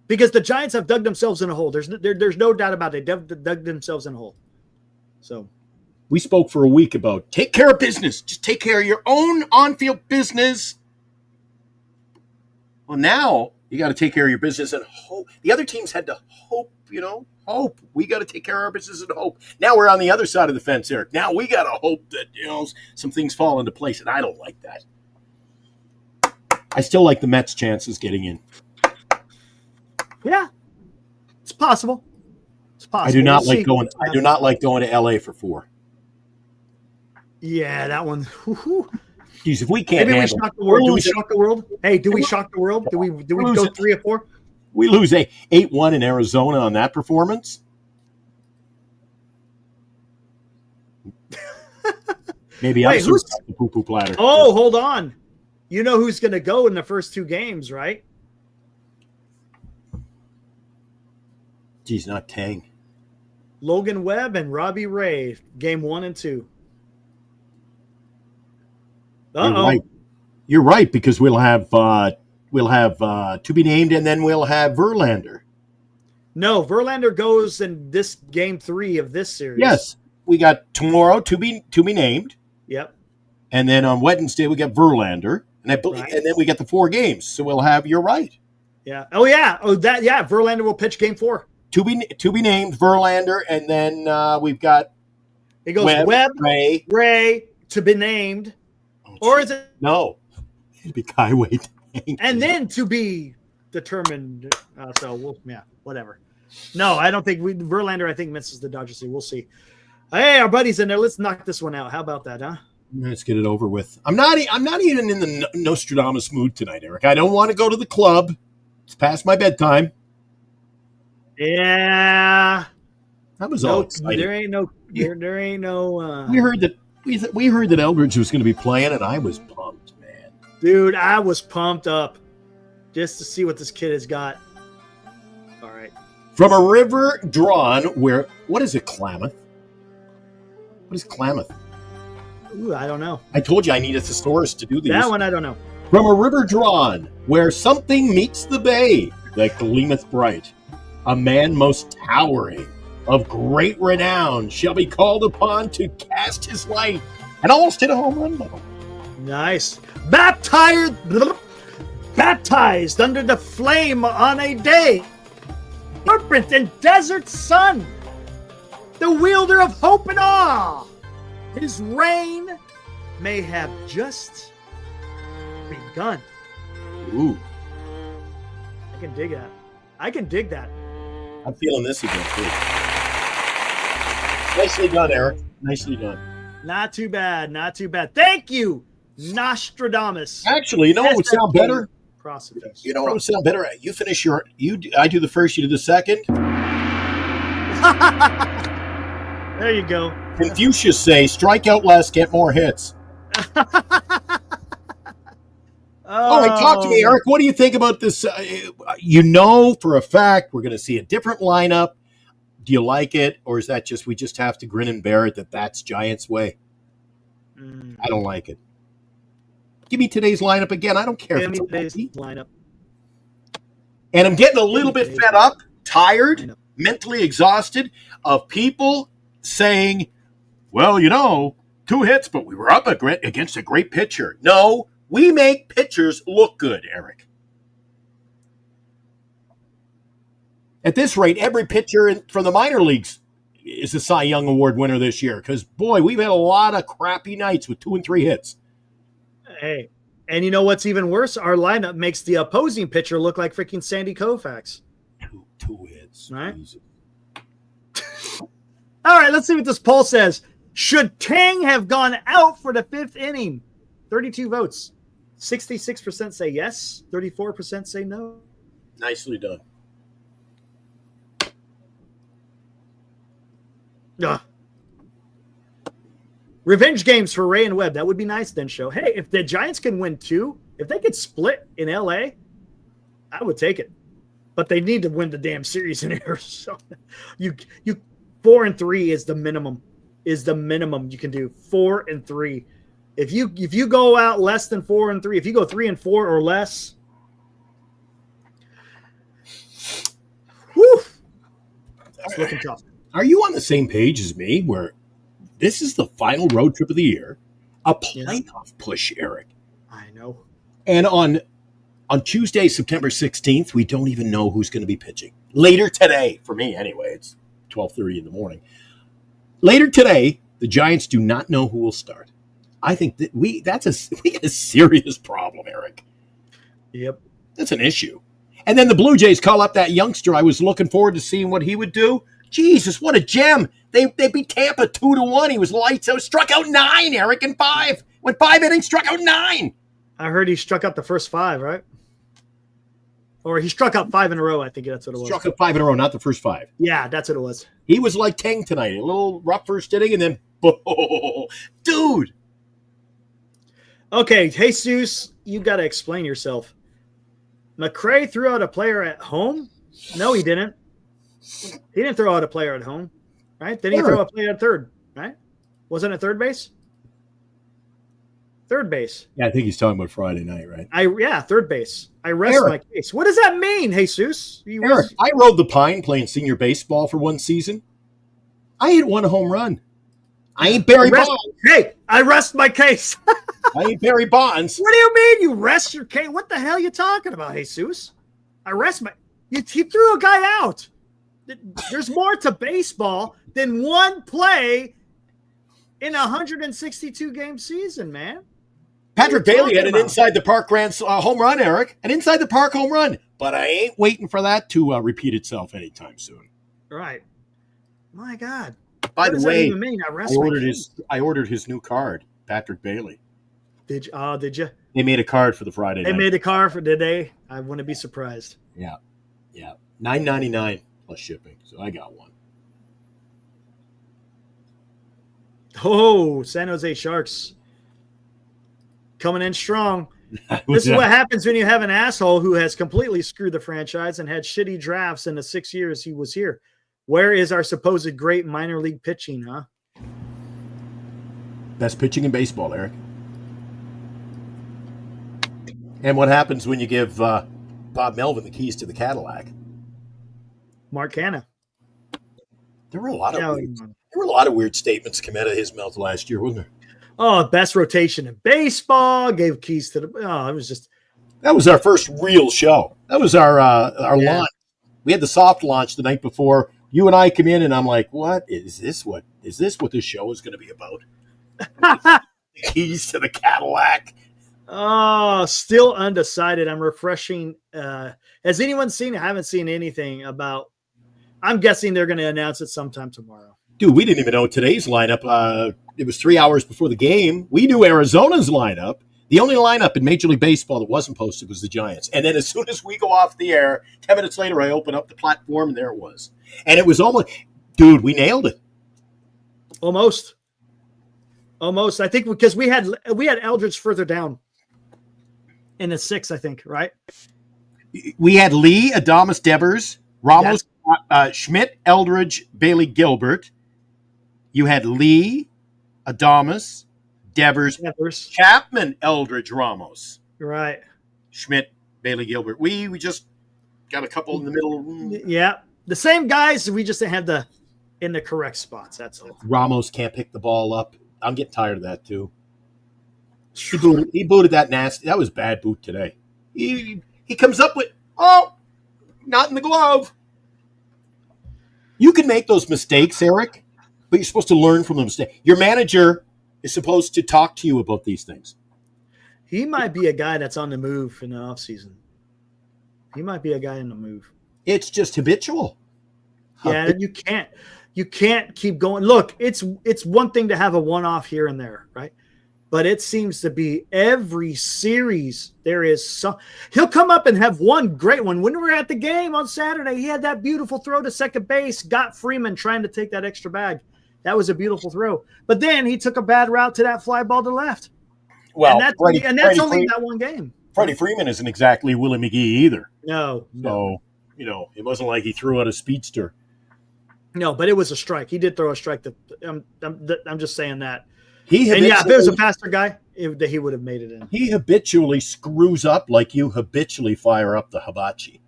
Because the Giants have dug themselves in a hole. There's no doubt about it. They dug themselves in a hole. So we spoke for a week about take care of business. Just take care of your own on-field business. Well, now you got to take care of your business and hope. The other teams had to hope, hope. We got to take care of our business and hope. Now we're on the other side of the fence, Eric. Now we got to hope that, some things fall into place, and I don't like that. I still like the Mets' chances getting in. Yeah, it's possible. It's possible. I do not like going to LA for 4. Yeah, that one. Jeez, if we can't, maybe we shock the world. Do we shock the world? Hey, do we shock the world? Do we go 3 or 4? We lose 8-1 in Arizona on that performance. Maybe I'll the poo-poo platter. Oh, hold on. You know who's going to go in the first 2 games, right? Geez, not Tang. Logan Webb and Robbie Ray, game 1 and 2. You're right, because we'll have to be named, and then we'll have Verlander. No, Verlander goes in this game 3 of this series. Yes, we got tomorrow to be named. Yep. And then on Wednesday we got Verlander, and then we got the 4 games. So we'll have. You're right. Yeah. Oh yeah. Oh that. Yeah. Verlander will pitch game 4. To be named Verlander, and then we've got. It goes Webb, Ray to be named, or is it no? It'd be Kei Wai Teng. And then to be determined. Whatever. No, I don't think Verlander. I think misses the Dodgers. We'll see. Hey, our buddies in there. Let's knock this one out. How about that, huh? Let's get it over with. I'm not even in the Nostradamus mood tonight, Eric. I don't want to go to the club. It's past my bedtime. Yeah, that was all exciting. There ain't no. We heard that Eldridge was going to be playing, and I was pumped, man. Dude, I was pumped up just to see what this kid has got. All right. From a river drawn where what is it, Klamath? What is Klamath? Ooh, I don't know. I told you I need a thesaurus to do these. That one I don't know. From a river drawn where something meets the bay that gleameth bright. A man most towering, of great renown, shall be called upon to cast his light. And almost hit a home run, though. Nice. Baptized under the flame on a day. Serpent and desert sun. The wielder of hope and awe. His reign may have just begun. Ooh. I can dig that. I'm feeling this again, too. Nicely done, Eric. Nicely done. Not too bad. Thank you, Nostradamus. Actually, you know what would sound better? Prosophies. You know what would sound better? You finish I do the first, you do the second. There you go. Confucius say, strike out less, get more hits. All right, talk to me, Eric. What do you think about this? For a fact we're going to see a different lineup. Do you like it, or is that just we just have to grin and bear it that's Giants' way? I don't like it. Give me today's lineup again. I don't care. Give me today's lineup. And I'm getting a little bit fed up, tired, mentally exhausted of people saying, well, 2 hits, but we were up against a great pitcher. No. We make pitchers look good, Eric. At this rate, every pitcher from the minor leagues is a Cy Young Award winner this year because, boy, we've had a lot of crappy nights with 2 and 3 hits. Hey, and you know what's even worse? Our lineup makes the opposing pitcher look like freaking Sandy Koufax. Two hits. Right? All right, let's see what this poll says. Should Teng have gone out for the 5th inning? 32 votes. 66% say yes. 34% say no. Nicely done. Ugh. Revenge games for Ray and Webb. That would be nice then, show. Hey, if the Giants can win 2, if they could split in LA, I would take it. But they need to win the damn series in Arizona. You 4 and 3 is the minimum. Is the minimum you can do. 4 and 3. If you go out less than 4 and 3, if you go 3 and 4 or less, whew, it's looking tough. Are you on the same page as me where this is the final road trip of the year? A playoff push, Eric. I know. And on Tuesday, September 16th, we don't even know who's going to be pitching. Later today, for me anyway, it's 12:30 in the morning. Later today, the Giants do not know who will start. I think that we got a serious problem, Eric. Yep. That's an issue. And then the Blue Jays call up that youngster. I was looking forward to seeing what he would do. Jesus, what a gem. They beat Tampa 2-1. He was lights out. Struck out 9, Eric, in 5. Went 5 innings, struck out 9. I heard he struck out the first 5, right? Or he struck out 5 in a row, I think that's what it was. Struck out 5 in a row, not the first 5. Yeah, that's what it was. He was like Teng tonight. A little rough first inning, and then, dude. Okay, Jesus, you got to explain yourself. McRae threw out a player at home? No, he didn't. He didn't throw out a player at home, right? Then he threw out a player at third, right? Wasn't it third base? Third base. Yeah, I think he's talking about Friday night, right? Third base. I rest my case. What does that mean, Jesus? Eric, I rode the pine playing senior baseball for one season. I hit 1 home run. I ain't Barry Bonds. Hey, I rest my case. I ain't Barry Bonds. What do you mean you rest your case? What the hell are you talking about, Jesus? I rest my... He threw a guy out. There's more to baseball than one play in a 162-game season, man. Patrick Bailey had an inside-the-park home run, Eric. An inside-the-park home run. But I ain't waiting for that to repeat itself anytime soon. Right. My God. By the way, I ordered his new card, Patrick Bailey. Did you? They made a card for the Friday night. They made a card for today. I wouldn't be surprised. Yeah. $9.99 plus shipping. So I got one. Oh, San Jose Sharks coming in strong. This is what happens when you have an asshole who has completely screwed the franchise and had shitty drafts in the 6 years he was here. Where is our supposed great minor league pitching, huh? Best pitching in baseball, Eric. And what happens when you give Bob Melvin the keys to the Cadillac? Mark Hanna. There were a lot of weird statements come out of his mouth last year, wasn't there? Oh, best rotation in baseball. Gave keys to the. Oh, it was just. That was our first real show. That was our launch. We had the soft launch the night before. You and I come in, and I'm like, "What is this? What this show is going to be about?" The keys to the Cadillac. Oh, still undecided. I'm refreshing. Has anyone seen? I haven't seen anything about. I'm guessing they're going to announce it sometime tomorrow. Dude, we didn't even know today's lineup. It was 3 hours before the game. We knew Arizona's lineup. The only lineup in Major League Baseball that wasn't posted was the Giants. And then as soon as we go off the air, 10 minutes later, I open up the platform, and there it was. And it was almost, dude, we nailed it. Almost. I think because we had Eldridge further down in the 6, I think, right? We had Lee, Adames, Devers, Ramos, Schmidt, Eldridge, Bailey, Gilbert. You had Lee, Adames, Devers, Chapman, Eldridge, Ramos. Right. Schmidt, Bailey, Gilbert. We just got a couple in the middle. Yeah. The same guys. We just didn't have in the correct spots. That's all. Ramos can't pick the ball up. I'm getting tired of that too. He booted that nasty. That was bad boot today. He comes up with, not in the glove. You can make those mistakes, Eric, but you're supposed to learn from the mistake. Your manager is supposed to talk to you about these things. He might be a guy that's on the move in the offseason. He might be a guy in the move. It's just habitual. Yeah, you can't keep going. Look, it's one thing to have a one-off here and there, right? But it seems to be every series there is some. He'll come up and have one great one. When we were at the game on Saturday, he had that beautiful throw to second base, got Freeman trying to take that extra bag. That was a beautiful throw. But then he took a bad route to that fly ball to left. Well, and that's only that one game. Freddie Freeman isn't exactly Willie McGee either. No. So, it wasn't like he threw out a speedster. No, but it was a strike. He did throw a strike. I'm just saying that. If there was a faster guy, he would have made it in. He habitually screws up like you habitually fire up the hibachi.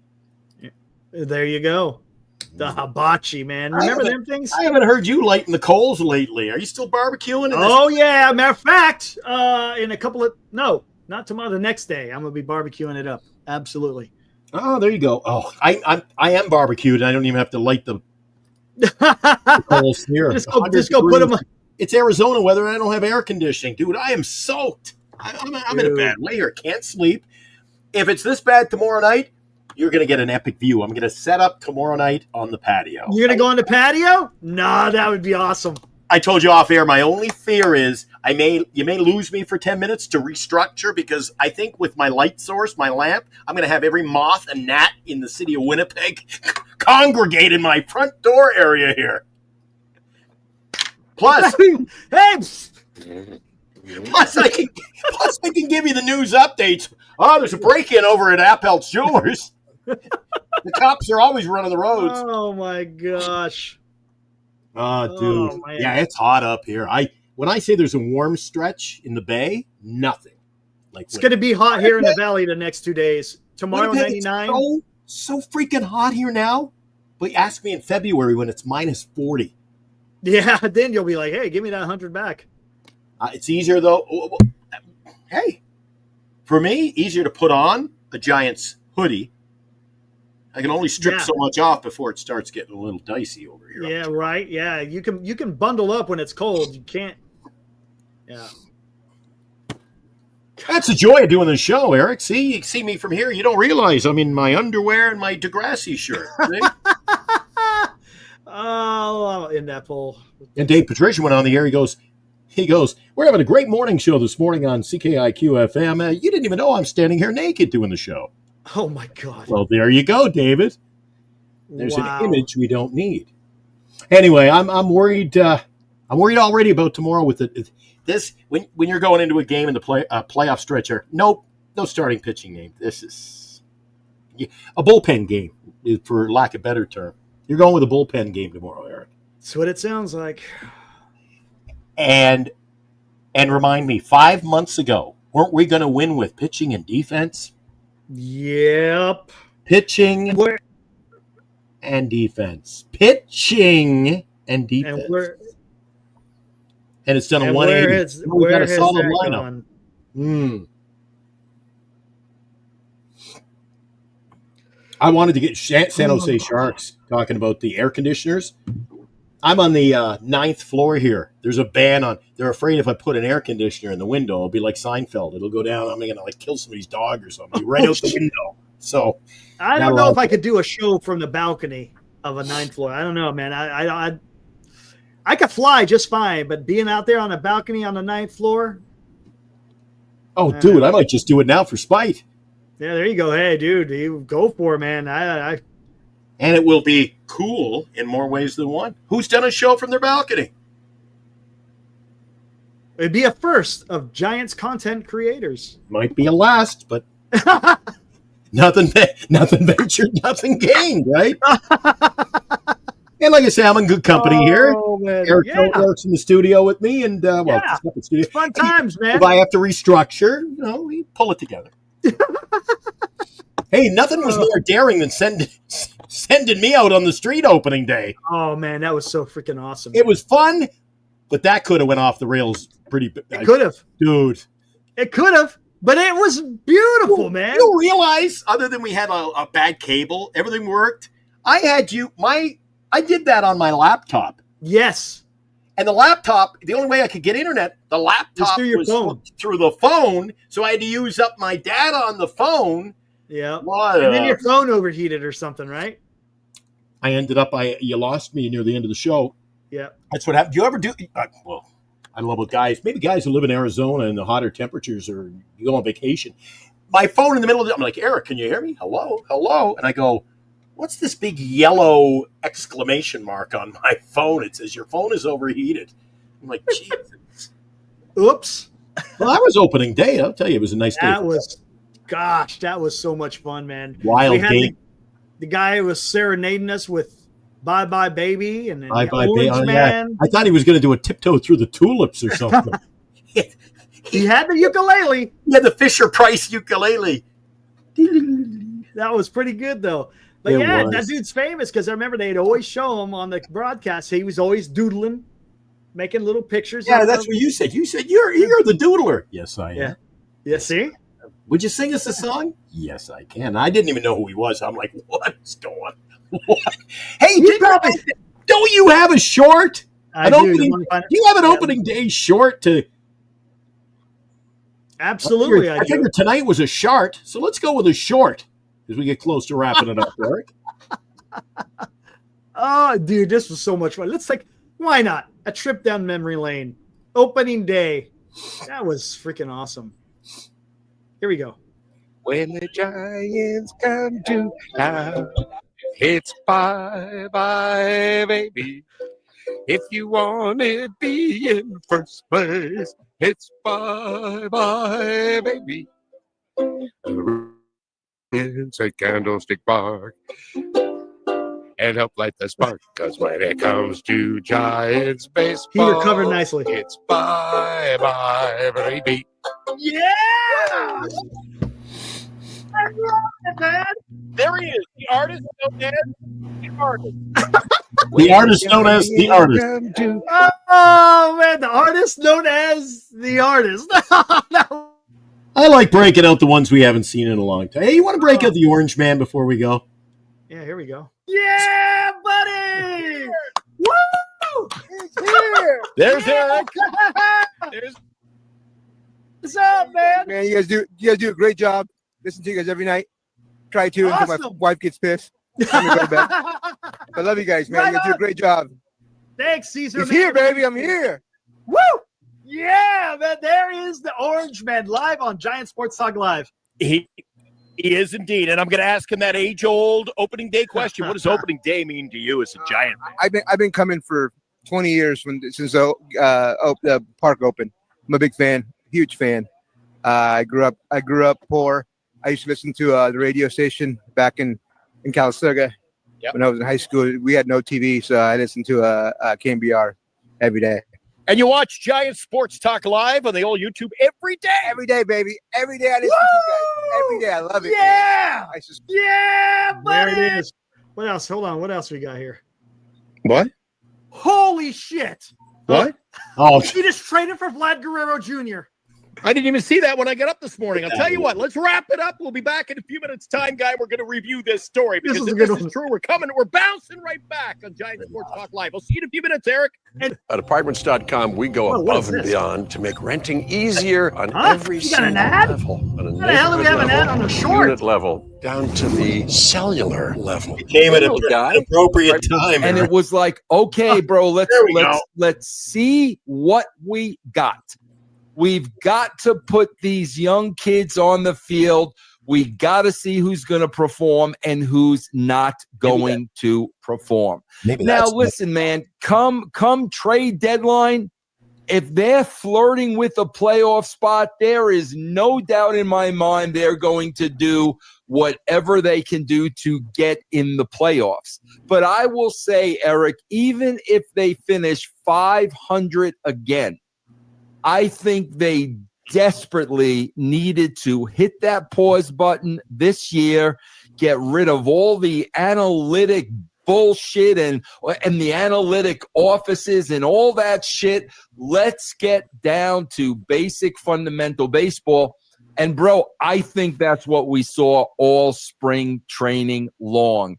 There you go. The hibachi, man. Remember them things? I haven't heard you lighting the coals lately. Are you still barbecuing? Yeah. Matter of fact, in a couple of – no, not tomorrow. The next day, I'm going to be barbecuing it up. Absolutely. Oh, there you go. Oh, I am barbecued. I don't even have to light the coals here. Just go put them – It's Arizona weather, and I don't have air conditioning. Dude, I am soaked. I'm in a bad way here. Can't sleep. If it's this bad tomorrow night, you're going to get an epic view. I'm going to set up tomorrow night on the patio. You're going to go on the patio? Nah, that would be awesome. I told you off air, my only fear is you may lose me for 10 minutes to restructure, because I think with my light source, my lamp, I'm going to have every moth and gnat in the city of Winnipeg congregate in my front door area here. Plus, I can give you the news updates. Oh, there's a break-in over at Appel's Jewelers. The cops are always running the roads. Oh my gosh. Oh, dude. Oh, yeah, it's hot up here. When I say there's a warm stretch in the bay, nothing. It's going to be hot here in the valley the next 2 days. Tomorrow, 99. So freaking hot here now. But ask me in February when it's minus 40. Yeah, then you'll be like, hey, give me that 100 back. It's easier, though. Hey, for me, easier to put on a Giants hoodie. I can only strip so much off before it starts getting a little dicey over here. Yeah, right. Yeah, you can bundle up when it's cold. You can't. Yeah. That's the joy of doing the show, Eric. See, you see me from here. You don't realize I'm in my underwear and my Degrassi shirt. Oh, in that poll. And Dave Patricia went on the air. He goes, we're having a great morning show this morning on CKIQ FM. You didn't even know I'm standing here naked doing the show. Oh, my God. Well, there you go, David. There's an image we don't need. Anyway, I'm worried. I'm worried already about tomorrow with this. When you're going into a game in the playoff stretcher, no starting pitching game. This is a bullpen game, for lack of a better term. You're going with a bullpen game tomorrow, Eric. That's what it sounds like. And remind me, 5 months ago, weren't we going to win with pitching and defense? Yep. Pitching and defense. Pitching and defense. And it's done a 180. We got a solid lineup. I wanted to get San Jose Sharks talking about the air conditioners. I'm on the 9th floor here. There's a ban on. They're afraid if I put an air conditioner in the window, it'll be like Seinfeld. It'll go down. I'm going to kill somebody's dog or something. Right out the window. So I don't know if I could do a show from the balcony of a 9th floor. I don't know, man. I could fly just fine, but being out there on a balcony on the 9th floor. Oh, dude, I might just do it now for spite. Yeah, there you go. Hey, dude, you go for it, man. And it will be cool in more ways than one. Who's done a show from their balcony? It'd be a first of Giants content creators. Might be a last, but nothing ventured, nothing gained, right? And like I say, I'm in good company here. Man. Eric works in the studio with me, and it's fun times, man. If I have to restructure, we pull it together. Hey, nothing was more daring than sending me out on the street opening day. Oh man, that was so freaking awesome. It was fun, but that could have went off the rails pretty. It could have, dude. It could have, but it was beautiful, man. You realize, other than we had a bad cable, everything worked. I did that on my laptop. Yes. And the laptop, the only way I could get internet, the laptop through your was phone. through the phone. So I had to use up my data on the phone. Yeah. What And then your phone overheated or something, right? I ended up, you lost me near the end of the show. Yeah. That's what happened. Do you ever do, well, I love what guys, maybe guys who live in Arizona in the hotter temperatures or you go on vacation. My phone in the middle of I'm like, Eric, can you hear me? Hello, hello. And I go, what's this big yellow exclamation mark on my phone? It says your phone is overheated. I'm like, Jesus. Oops. Well, that was opening day. I'll tell you, it was a nice day. That was so much fun, man. Wild We had game. The guy who was serenading us with Bye Bye Baby and then Bye the Bye Orange Baby. Man. I thought he was going to do a tiptoe through the tulips or something. He had the ukulele. He had the Fisher-Price ukulele. That was pretty good, though. But It yeah, was. that dude's famous because I remember they'd always show him on the broadcast. He was always doodling, making little pictures. Yeah, of that's them. what you said. You said you're the doodler. Yes, I am. Yeah. Yeah, see? Would you sing us a song? Yes, I can. I didn't even know who he was. I'm like, what's going on? What? Hey, don't you have a short? I do. Opening, You do you have an opening day short to? Absolutely, I figured tonight was a short, so let's go with a short as we get close to wrapping it up, Eric. Oh, dude, this was so much fun. Why not? A trip down memory lane. Opening day. That was freaking awesome. Here we go. When the Giants come to town, it's bye-bye, baby. If you want to be in first place, it's bye-bye, baby. It's a Candlestick Park. And help light the spark, because when it comes to Giants baseball, He recovered nicely. It's bye-bye, baby. Yeah! There he is, the artist known as the artist. The artist known as the artist. Oh, man, the artist known as the artist. No. I like breaking out the ones we haven't seen in a long time. Hey, you want to break out the Orange Man before we go? Yeah, here we go. Yeah, buddy! Woo! He's here. There's Eric. There's What's up, man? Man, you guys do a great job. Listen to you guys every night. Try to until my Awesome. wife gets pissed. I'm gonna go to bed. I love you guys, man. Right You guys do a on. great job. Thanks, Caesar. He's man. here, baby. I'm here. Woo! Yeah, man. There is the Orange Man live on Giant Sports Talk Live. he is indeed, and I'm going to ask him that age-old opening day question. What does opening day mean to you as a Giant fan? I've been coming for 20 years since the park opened. I'm a big fan, huge fan. I grew up poor. I used to listen to the radio station back in Calistoga. Yep. When I was in high school. We had no TV, so I listened to KMBR every day. And you watch Giant Sports Talk Live on the old YouTube every day. Every day, baby. Every day I listen to you guys. Every day. I love it. Yeah! I just, Yeah, There buddy! it is. What else? Hold on. What else we got here? what? Holy shit! What? Oh, He just traded for Vlad Guerrero Jr. I didn't even see that when I got up this morning. I'll tell you what, let's wrap it up. We'll be back in a few minutes' time, guy. We're going to review this story This because is a if good this one. is true, we're bouncing right back on Giant Sports Talk Live. I'll see you in a few minutes, Eric. At Apartments.com, we go Whoa, what above is and this? beyond to make renting easier on Huh? every You got an single ad? level. On a How the hell do we have an neighborhood ad on level, a short? unit level, down to the cellular level. came at Little guy. an appropriate time. And Eric. it was like, okay, bro, let's There we go. let's see what we got. We've got to put these young kids on the field. We got to see who's going to perform and who's not going to perform. Maybe Now, that's listen, man, come trade deadline, if they're flirting with a playoff spot, there is no doubt in my mind they're going to do whatever they can do to get in the playoffs. But I will say, Eric, even if they finish 500 again, I think they desperately needed to hit that pause button this year, get rid of all the analytic bullshit and the analytic offices and all that shit. Let's get down to basic fundamental baseball. And, bro, I think that's what we saw all spring training long.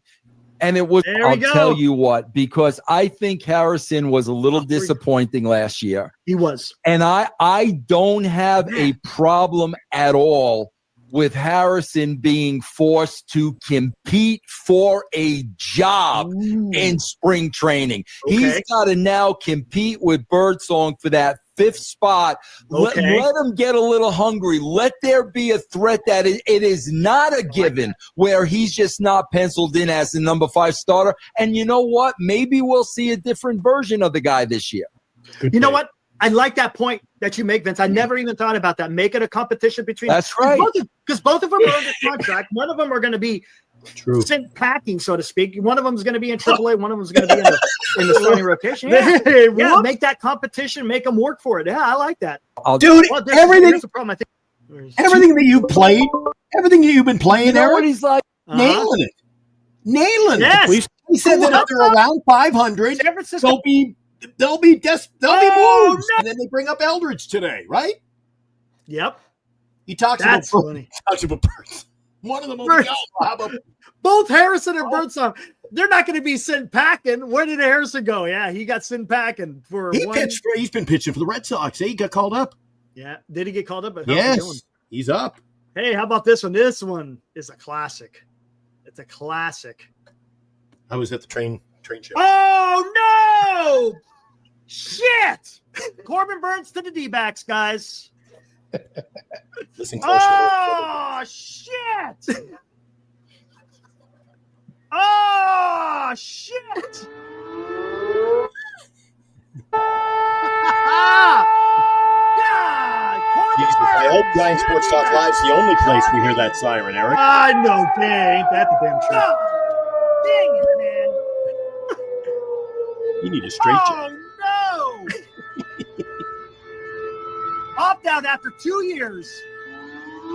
And it was, I'll tell you what, because I think Harrison was a little disappointing last year. He was. And I don't have a problem at all with Harrison being forced to compete for a job in spring training. Okay. He's got to now compete with Birdsong for that 5th spot. Let him get a little hungry. Let there be a threat that it is not a given where he's just not penciled in as the number 5 starter. And you know what? Maybe we'll see a different version of the guy this year. You know what? I like that point that you make, Vince. I never even thought about that. Make it a competition between. That's right. Because both of them are under contract. One of them are going to be sent packing, so to speak. One of them is going to be in AAA. One of them is going to be in the starting rotation. Yeah, make that competition. Make them work for it. Yeah, I like that. Dude, everything that you played, everything that you've been playing, Eric, he's like nailing it. Yes. He said that if they're around 500, they'll be Wolves. No. And then they bring up Eldridge today, right? Yep. He talks about Birds. One of them will be out. How about both Harrison and Birdsong? They're not going to be sent packing. Where did Harrison go? Yeah, he got sent packing for. He's been pitching for the Red Sox. He got called up. Yeah, did he get called up? Yes, he's up. Hey, how about this one? This one is a classic. It's a classic. I was at the train show. Oh no! Shit! Corbin Burns to the D-backs, guys. Listen closely. Oh shit! Oh shit! Jesus, I hope Giant Sports Talk Live's the only place we hear that siren, Eric. I know, dang, ain't that the damn truth? Dang it, man! You need a straight jacket. Oh no! Opt out after 2 years.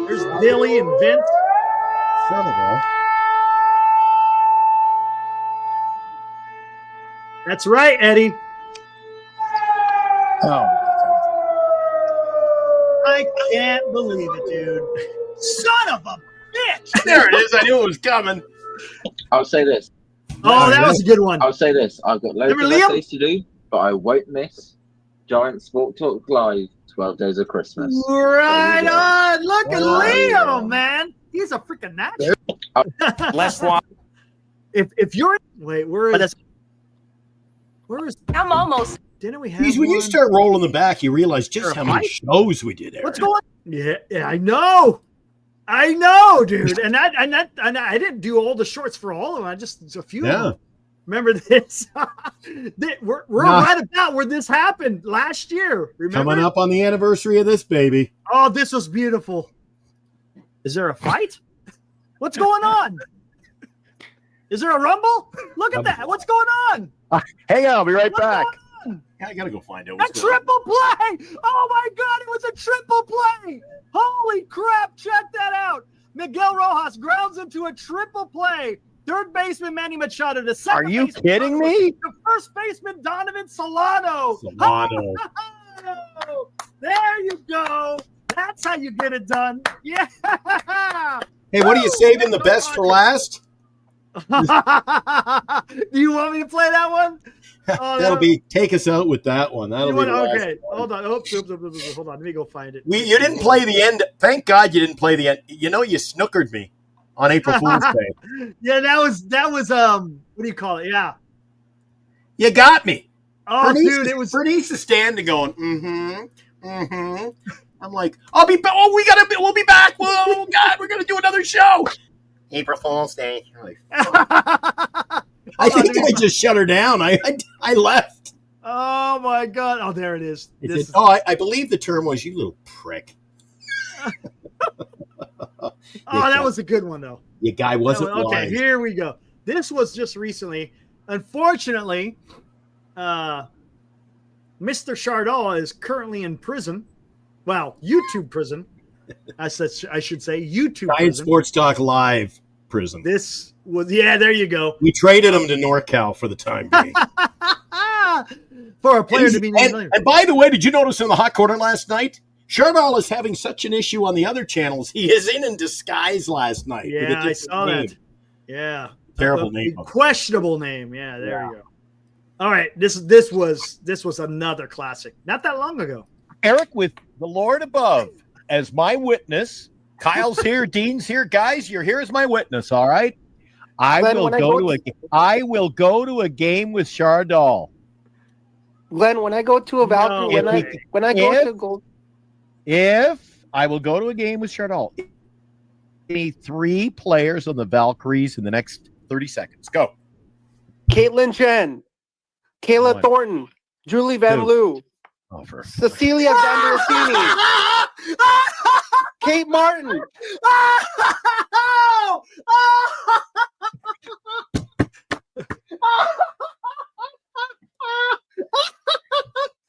There's Billy and Vince. Son of a. That's right, Eddie. Oh. I can't believe it, dude. Son of a bitch! There it is. I knew it was coming. I'll say this. Oh, that was a good one. I'll say this. I've got loads of essays to do, but I won't miss Giant Sport Talk Live 12 Days of Christmas. Right on. Look at Leo, man. He's a freaking natural. Last one. If you're wait, where is I'm almost. Didn't we have when you start rolling them back, you realize just how many shows we did, Eric. What's going on? Yeah, I know, dude. And I didn't do all the shorts for all of them. I just a few of them. Remember this? we're right about where this happened last year. Remember? Coming up on the anniversary of this baby. Oh, this was beautiful. Is there a fight? What's going on? Is there a rumble? Look at that. What's going on? Hang on, I'll be right back. I gotta go find out. A triple play! Oh my God, it was a triple play! Holy crap, check that out. Miguel Rojas grounds into a triple play. Third baseman Manny Machado. The second Are you kidding me? The first baseman Donovan Solano. There you go. That's how you get it done. Yeah. Hey, what are you saving the best for last? Do you want me to play that one? Take us out with that one. Okay, hold on. Oops, hold on. Let me go find it. You didn't play the end. Thank God you didn't play the end. You know, you snookered me on April Fool's Day. Yeah, that was what do you call it? Yeah. You got me. Oh, dude, it was Bernice is standing going, I'm like, we'll be back. Oh God, we're gonna do another show. April Fool's Day. I think I just shut her down. I left. Oh my God! Oh, there it is. I believe the term was "you little prick." That was a good one though. Your guy wasn't okay. lying. Here we go. This was just recently. Unfortunately, Mr. Chardot is currently in prison. Well, YouTube prison. I should say YouTube Giant prison. Sports Talk Live prison. This Yeah, there you go. We traded him to NorCal for the time being. For a player to be named. And by the way, did you notice in the hot corner last night? Chardal is having such an issue on the other channels. He is in disguise last night. Yeah, I saw that. Yeah. Terrible name. Questionable name. Yeah, there you go. All right. This was another classic. Not that long ago. Eric, with the Lord above as my witness, Kyle's here, Dean's here. Guys, you're here as my witness, all right? I will go to a game with Chardal. Glenn, when I go to a Valkyrie, If I will go to a game with Chardal, need 3 players on the Valkyries in the next 30 seconds. Go. Caitlin Chen, Kayla Thornton, Julie Van Loo, Cecilia Vandersini, Kate Martin.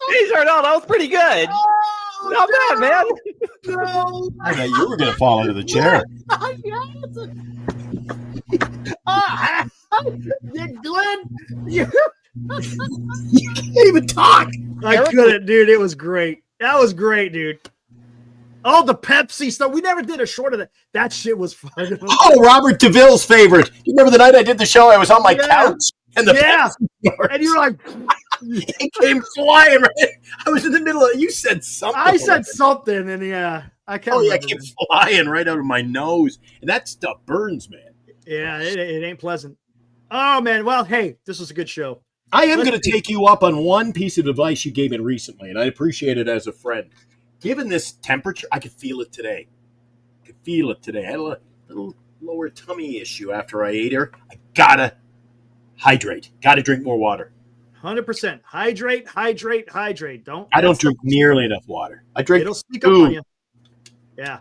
Hey, Chardal, that was pretty good. Not bad, man. No. I thought you were going to fall into the chair. Glenn, you can't even talk. I couldn't, dude. It was great. That was great, dude. Oh, the Pepsi stuff. We never did a short of that. That shit was fun. Oh, Robert DeVille's favorite. You remember the night I did the show? I was on my couch and the Pepsi and you're like, it came flying right. I was in the middle of you said something. I said something, and I can't. Oh yeah, it came flying right out of my nose, and that stuff burns, man. Yeah, it ain't pleasant. Oh man, well, hey, this was a good show. I am going to take you up on one piece of advice you gave me recently, and I appreciate it as a friend. Given this temperature, I could feel it today. I had a little lower tummy issue after I ate her. I gotta hydrate. Gotta drink more water. 100%. Hydrate. I don't drink nearly enough water. I drink. It'll sneak up on you. Yeah.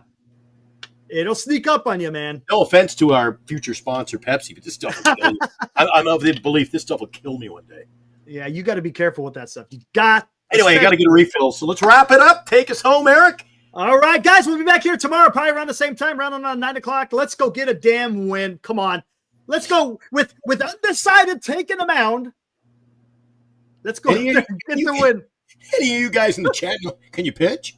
It'll sneak up on you, man. No offense to our future sponsor, Pepsi, but this stuff will kill you. I'm of the belief this stuff will kill me one day. Yeah, you got to be careful with that stuff. You got. Anyway, I got to get a refill. So let's wrap it up. Take us home, Eric. All right, guys. We'll be back here tomorrow, probably around the same time, around 9 o'clock. Let's go get a damn win. Come on. Let's go with undecided taking the mound. Let's go get the win. Any of you guys in the chat, can you pitch?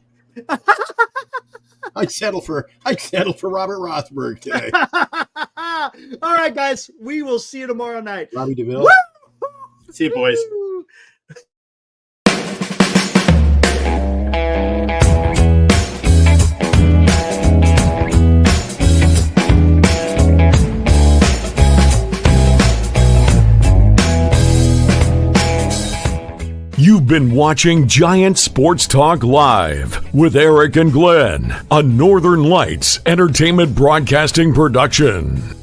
I'd settle for Robert Rothberg today. All right, guys. We will see you tomorrow night. Robbie DeVille. See you, boys. You've been watching Giant Sports Talk Live with Eric and Glenn, a Northern Lights Entertainment Broadcasting production.